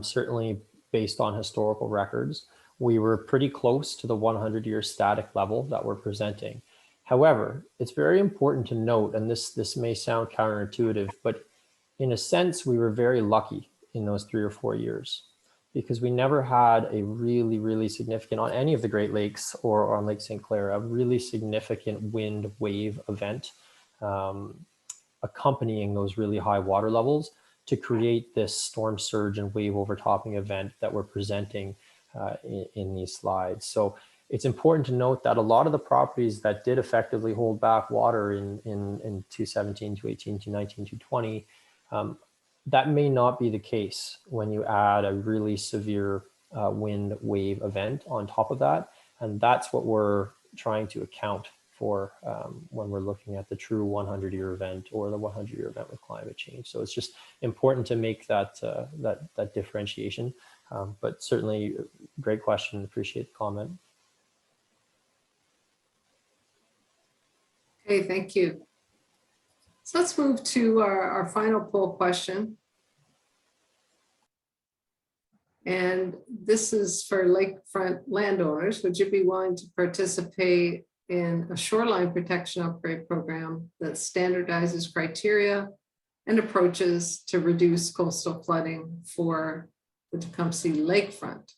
certainly based on historical records. We were pretty close to the 100-year static level that we're presenting. However, it's very important to note, and this may sound counterintuitive, but in a sense, we were very lucky in those 3 or 4 years, because we never had a really, really significant, on any of the Great Lakes or on Lake St. Clair, a really significant wind wave event accompanying those really high water levels to create this storm surge and wave overtopping event that we're presenting in these slides. So it's important to note that a lot of the properties that did effectively hold back water in 2017, 2018, 2019, 2020, that may not be the case when you add a really severe wind wave event on top of that. And that's what we're trying to account for when we're looking at the true 100-year event or the 100-year event with climate change. So it's just important to make that differentiation. But certainly great question. Appreciate the comment. Okay, thank you. So let's move to our final poll question. And this is for lakefront landowners. Would you be willing to participate in a shoreline protection upgrade program that standardizes criteria and approaches to reduce coastal flooding for the Tecumseh lakefront?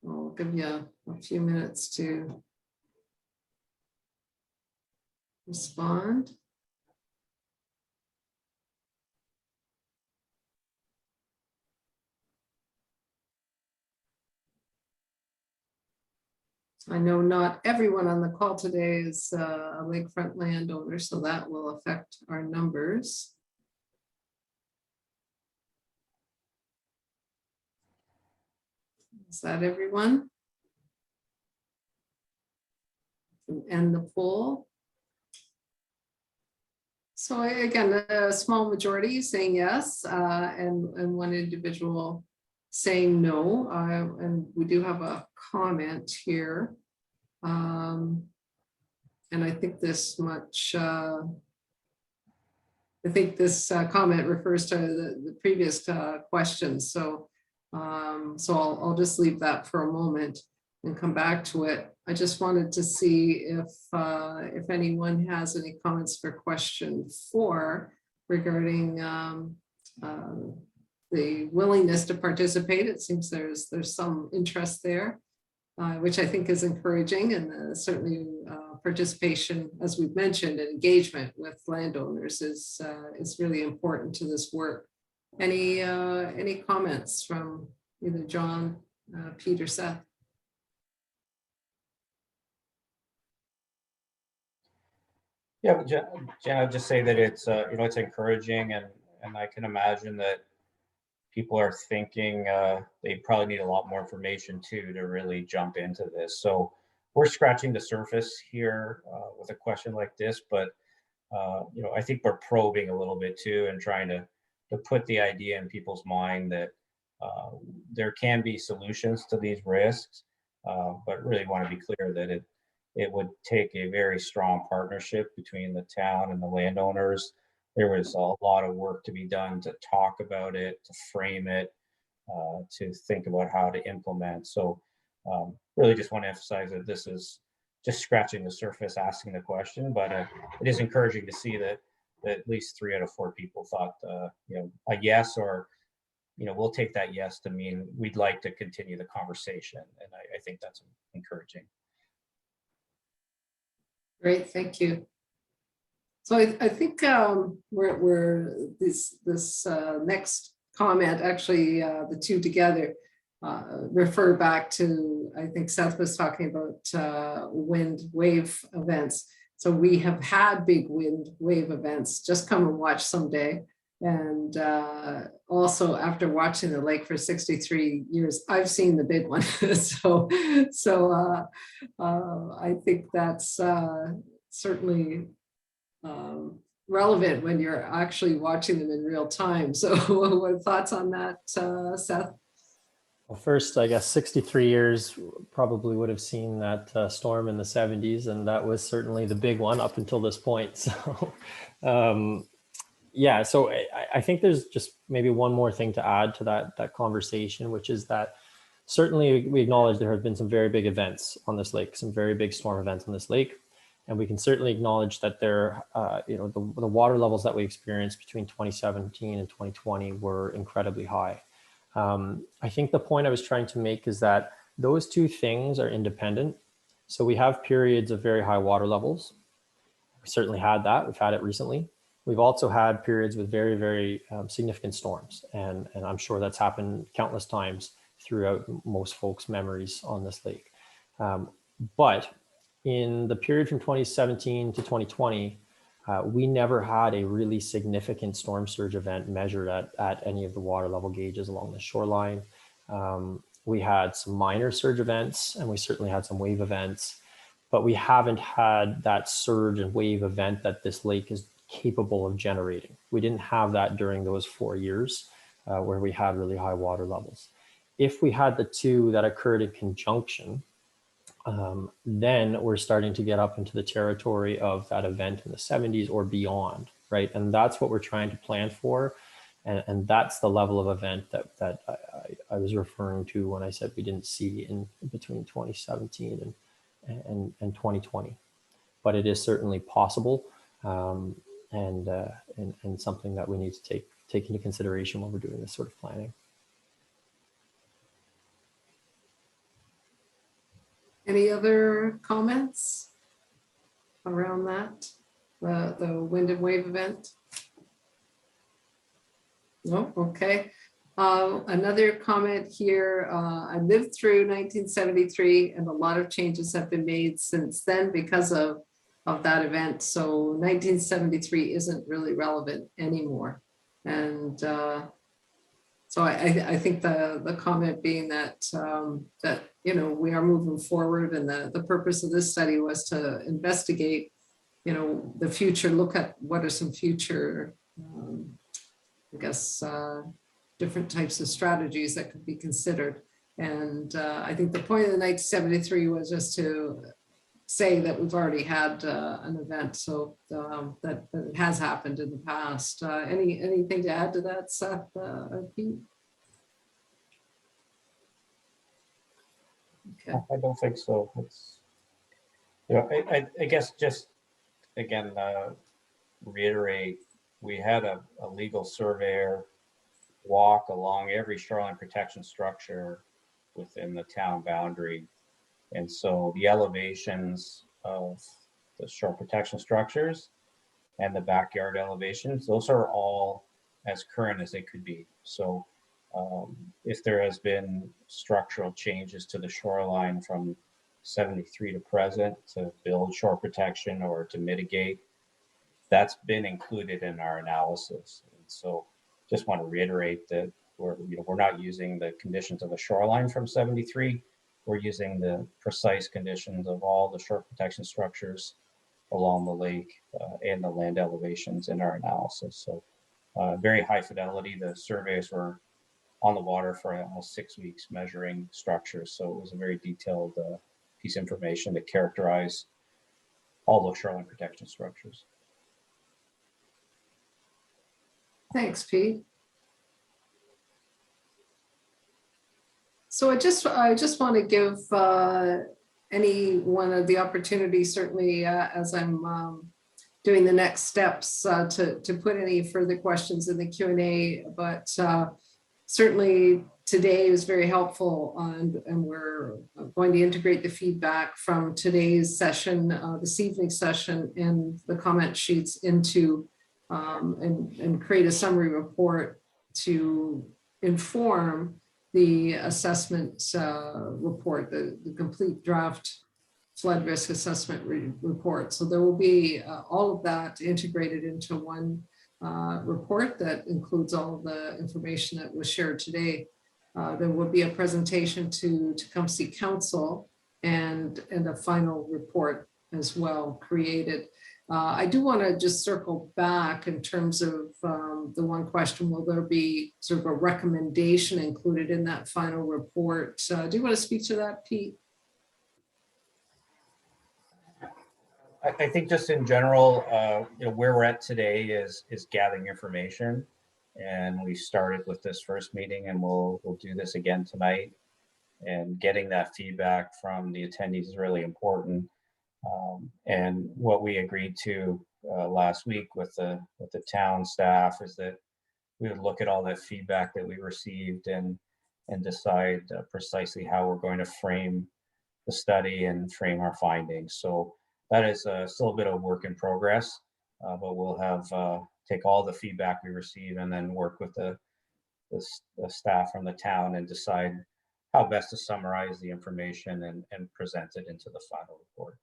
I'll give you a few minutes to respond. I know not everyone on the call today is a lakefront landowner, so that will affect our numbers. Is that everyone? End the poll. So again, a small majority saying yes, and one individual saying no. And we do have a comment here. And I think this much, I think this comment refers to the previous questions. So, I'll just leave that for a moment and come back to it. I just wanted to see if anyone has any comments for question 4 regarding the willingness to participate. It seems there's some interest there, which I think is encouraging, and certainly participation, as we've mentioned, and engagement with landowners is really important to this work. Any comments from either John, Pete, or Seth? Yeah, Jen, I'll just say that it's it's encouraging, and I can imagine that people are thinking they probably need a lot more information too to really jump into this. So we're scratching the surface here with a question like this, but I think we're probing a little bit too and trying to put the idea in people's mind that there can be solutions to these risks, but really want to be clear that it would take a very strong partnership between the town and the landowners. There was a lot of work to be done to talk about it, to frame it, to think about how to implement. So really just want to emphasize that this is just scratching the surface, asking the question, but it is encouraging to see that at least 3 out of 4 people thought, a yes, or, we'll take that yes to mean we'd like to continue the conversation. And I think that's encouraging. Great, thank you. So I think we're this next comment, actually the two together refer back to, I think Seth was talking about wind wave events. So we have had big wind wave events. Just come and watch someday. And also after watching the lake for 63 years, I've seen the big one. so I think that's certainly relevant when you're actually watching them in real time. So what are thoughts on that, Seth? Well, first, I guess 63 years probably would have seen that storm in the 70s, and that was certainly the big one up until this point. So yeah, so I think there's just maybe one more thing to add to that conversation, which is that certainly we acknowledge there have been some very big events on this lake, some very big storm events on this lake. And we can certainly acknowledge that there, the water levels that we experienced between 2017 and 2020 were incredibly high. I think the point I was trying to make is that those two things are independent. So we have periods of very high water levels. We certainly had that. We've had it recently. We've also had periods with very, very significant storms. And I'm sure that's happened countless times throughout most folks' memories on this lake. But in the period from 2017 to 2020, we never had a really significant storm surge event measured at any of the water level gauges along the shoreline. We had some minor surge events, and we certainly had some wave events, but we haven't had that surge and wave event that this lake is capable of generating. We didn't have that during those 4 years where we had really high water levels. If we had the two that occurred in conjunction, then we're starting to get up into the territory of that event in the 70s or beyond, right? And that's what we're trying to plan for. And that's the level of event that I was referring to when I said we didn't see in between 2017 and 2020. But it is certainly possible, and something that we need to take into consideration when we're doing this sort of planning. Any other comments around that, the wind and wave event? No, okay. Another comment here. I lived through 1973, and a lot of changes have been made since then because of that event. So 1973 isn't really relevant anymore. And so I think the comment being that that we are moving forward, and the purpose of this study was to investigate the future, look at what are some future I guess different types of strategies that could be considered. And I think the point of the 1973 was just to say that we've already had an event, so that it has happened in the past. Anything to add to that, Seth? Pete? Okay. I don't think so. It's, I guess just again, reiterate, we had a legal surveyor walk along every shoreline protection structure within the town boundary. And so the elevations of the shore protection structures and the backyard elevations, those are all as current as they could be. So if there has been structural changes to the shoreline from 73 to present to build shore protection or to mitigate, that's been included in our analysis. And so just want to reiterate that we're not using the conditions of the shoreline from 73. We're using the precise conditions of all the shore protection structures along the lake and the land elevations in our analysis. So very high fidelity. The surveys were on the water for almost 6 weeks measuring structures. So it was a very detailed piece of information to characterize all those shoreline protection structures. Thanks, Pete. So I just want to give anyone the opportunity, certainly as I'm doing the next steps, to put any further questions in the Q&A. But certainly today was very helpful, and we're going to integrate the feedback from today's session, this evening's session, and the comment sheets into and create a summary report to inform the assessment report, the complete draft flood risk assessment report. So there will be all of that integrated into one report that includes all of the information that was shared today. There will be a presentation to Tecumseh Council and a final report as well created. I do want to just circle back in terms of the one question: will there be sort of a recommendation included in that final report? Do you want to speak to that, Pete? I think just in general, where we're at today is gathering information, and we started with this first meeting, and we'll do this again tonight. And getting that feedback from the attendees is really important. And what we agreed to last week with the town staff is that we would look at all that feedback that we received and decide precisely how we're going to frame the study and frame our findings. So that is still a bit of work in progress, but we'll have take all the feedback we receive and then work with the staff from the town and decide how best to summarize the information and present it into the final report.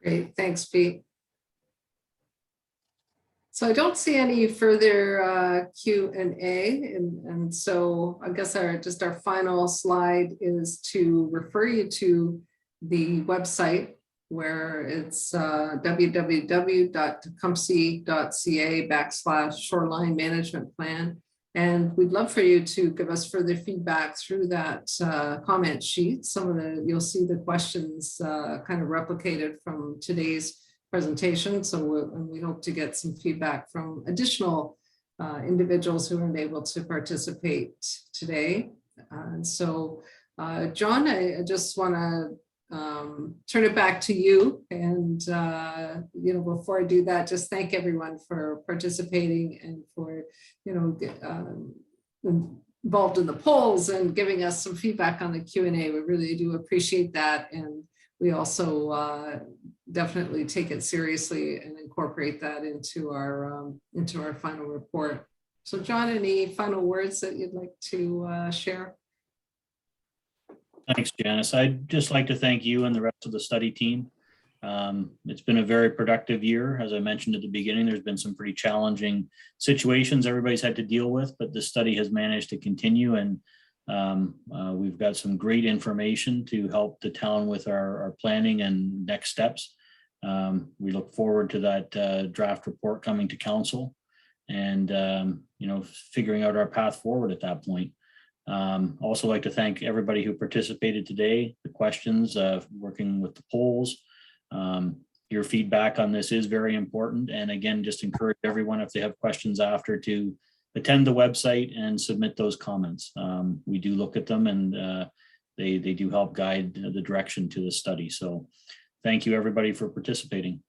Great, thanks, Pete. So I don't see any further Q&A, and so I guess our final slide is to refer you to the website where it's www.tecumseh.ca/shoreline management plan. And we'd love for you to give us further feedback through that comment sheet. You'll see the questions kind of replicated from today's presentation. So we hope to get some feedback from additional individuals who weren't able to participate today. John, I just want to turn it back to you. And, before I do that, just thank everyone for participating and for, involved in the polls and giving us some feedback on the Q&A. We really do appreciate that. And we also definitely take it seriously and incorporate that into our final report. So John, any final words that you'd like to share? Thanks, Janice. I'd just like to thank you and the rest of the study team. It's been a very productive year. As I mentioned at the beginning, there's been some pretty challenging situations everybody's had to deal with, but the study has managed to continue, and we've got some great information to help the town with our planning and next steps. We look forward to that draft report coming to council and, figuring out our path forward at that point. Also like to thank everybody who participated today, the questions, working with the polls. Your feedback on this is very important. And again, just encourage everyone, if they have questions after, to attend the website and submit those comments. We do look at them, and they do help guide the direction to the study. So thank you, everybody, for participating.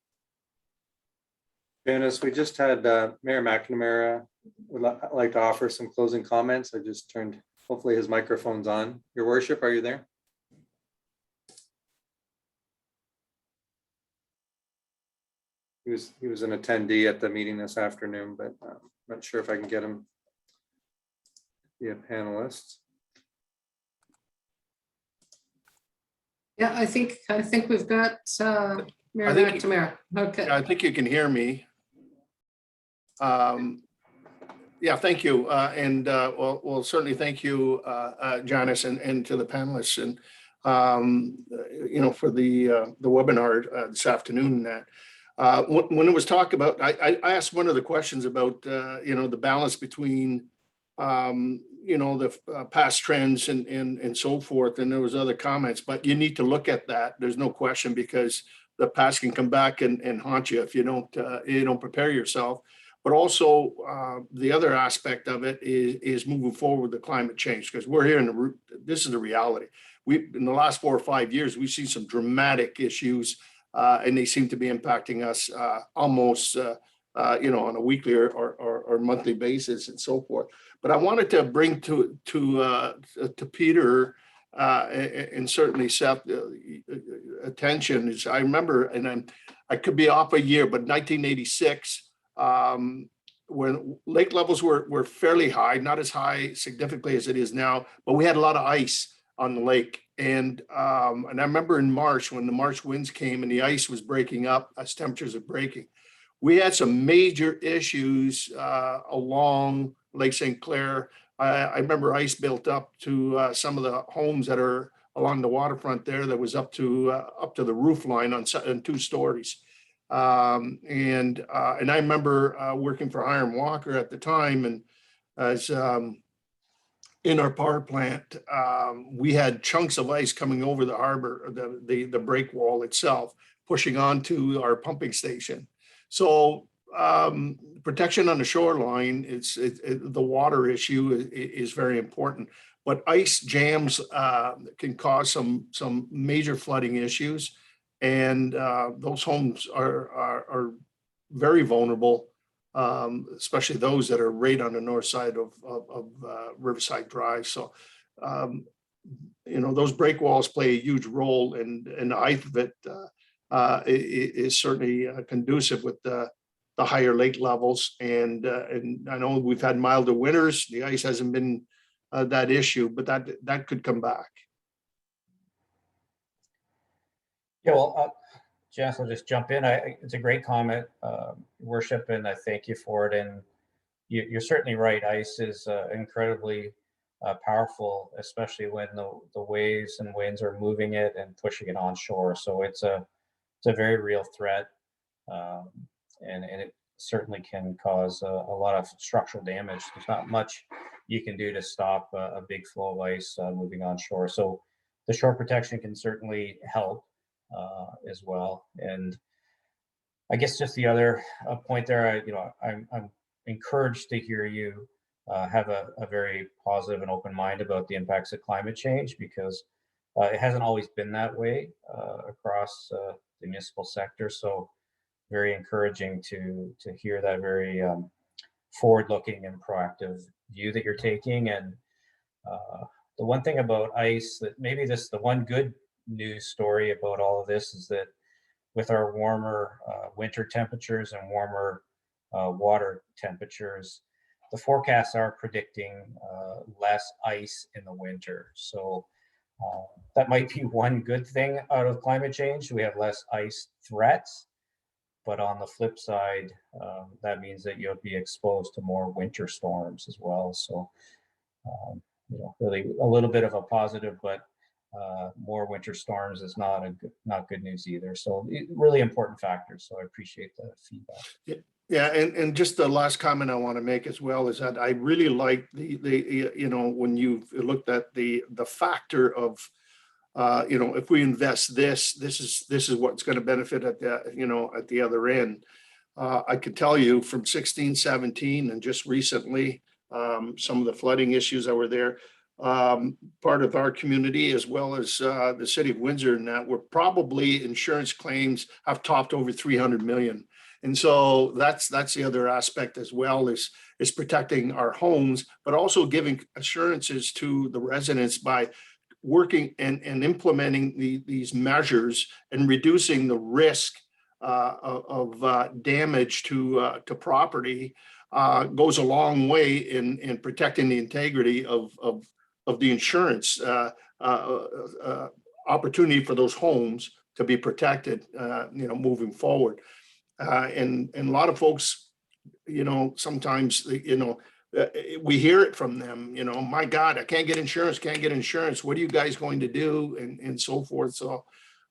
Janice, we just had Mayor McNamara would like to offer some closing comments. I just turned, hopefully his microphone's on. Your worship, are you there? He was an attendee at the meeting this afternoon, but I'm not sure if I can get him to be a panelist. Yeah, I think we've got Mayor McNamara. Okay. I think you can hear me. Yeah, thank you. Well, certainly thank you, Janice, and to the panelists, and for the webinar this afternoon. When it was talked about, I asked one of the questions about the balance between the past trends and so forth, and there was other comments, but you need to look at that. There's no question, because the past can come back and haunt you if you don't prepare yourself. But also the other aspect of it is moving forward with the climate change, because we're here this is the reality. In the last 4 or 5 years, we've seen some dramatic issues, and they seem to be impacting us almost on a weekly or monthly basis and so forth. But I wanted to bring to Peter and certainly Seth attention is, I remember, and I could be off a year, but 1986. When lake levels were fairly high, not as high significantly as it is now, but we had a lot of ice on the lake. And I remember in March, when the March winds came and the ice was breaking up as temperatures are breaking, we had some major issues along Lake St. Clair. I remember ice built up to some of the homes that are along the waterfront there, that was up to the roof line on 2 stories. And I remember working for Hiram Walker at the time, and as in our power plant, we had chunks of ice coming over the harbor, the break wall itself, pushing onto our pumping station. So protection on the shoreline, the water issue is very important. But ice jams can cause some major flooding issues. And those homes are very vulnerable, especially those that are right on the north side of Riverside Drive. So, those break walls play a huge role, and the height of it is certainly conducive with the higher lake levels. And I know we've had milder winters. The ice hasn't been that issue, but that could come back. Yeah, well, Jess, I'll just jump in. It's a great comment, Worship, and I thank you for it. And you're certainly right. Ice is incredibly powerful, especially when the waves and winds are moving it and pushing it onshore. So it's a a very real threat. And it certainly can cause a lot of structural damage. There's not much you can do to stop a big flow of ice moving on shore. So the shore protection can certainly help as well. And I guess just the other point there, I'm encouraged to hear you have a very positive and open mind about the impacts of climate change, because it hasn't always been that way across the municipal sector. So very encouraging to hear that very forward-looking and proactive view that you're taking. And the one thing about ice that maybe the one good news story about all of this is that with our warmer winter temperatures and warmer water temperatures, the forecasts are predicting less ice in the winter. So that might be one good thing out of climate change. We have less ice threats. But on the flip side, that means that you'll be exposed to more winter storms as well. So, really a little bit of a positive, but more winter storms is not good news either. So really important factors. So I appreciate the feedback. Yeah, and just the last comment I want to make as well is that I really like the when you've looked at the factor of if we invest this is what's going to benefit at the other end. I could tell you from 16, 17, and just recently, some of the flooding issues that were there, part of our community, as well as the city of Windsor, and that were probably insurance claims have topped over 300 million. And so that's the other aspect as well, is protecting our homes, but also giving assurances to the residents by working and implementing these measures and reducing the risk of damage to property goes a long way in protecting the integrity of the insurance opportunity for those homes to be protected, moving forward. And a lot of folks, sometimes, we hear it from them, my God, I can't get insurance. What are you guys going to do? And so forth. So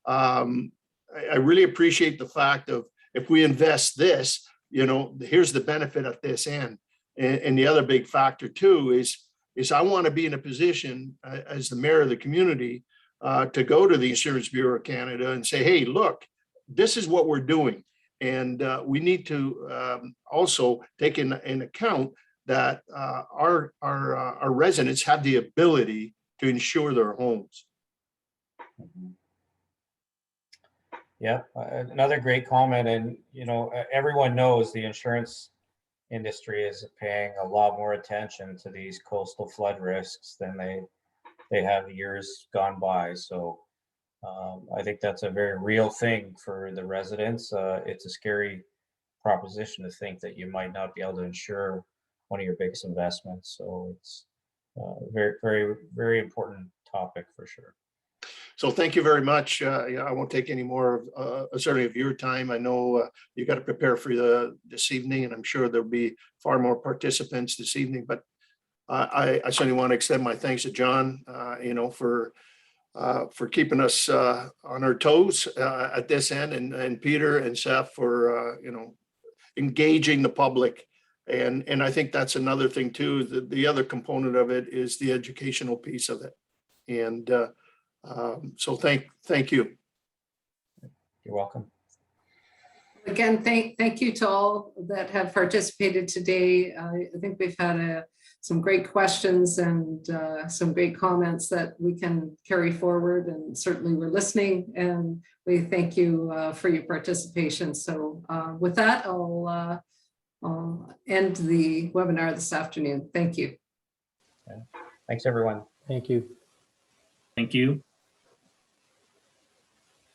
I really appreciate the fact of, if we invest this, here's the benefit at this end. And the other big factor too is I want to be in a position as the mayor of the community to go to the Insurance Bureau of Canada and say, hey, look, this is what we're doing. And we need to also take in account that our residents have the ability to insure their homes. Yeah, another great comment. And, everyone knows the insurance industry is paying a lot more attention to these coastal flood risks than they have years gone by. So I think that's a very real thing for the residents. It's a scary proposition to think that you might not be able to insure one of your biggest investments. So it's a very, very, very important topic for sure. So thank you very much. I won't take any more certainly of your time. I know you got to prepare for this evening, and I'm sure there'll be far more participants this evening. But I certainly want to extend my thanks to John, for keeping us on our toes at this end, and Peter and Seth for engaging the public. And I think that's another thing too. The other component of it is the educational piece of it. And so thank you. You're welcome. Again, thank you to all that have participated today. I think we've had some great questions and some great comments that we can carry forward, and certainly we're listening, and we thank you for your participation. So with that, I'll end the webinar this afternoon. Thank you. Thanks, everyone. Thank you. Thank you.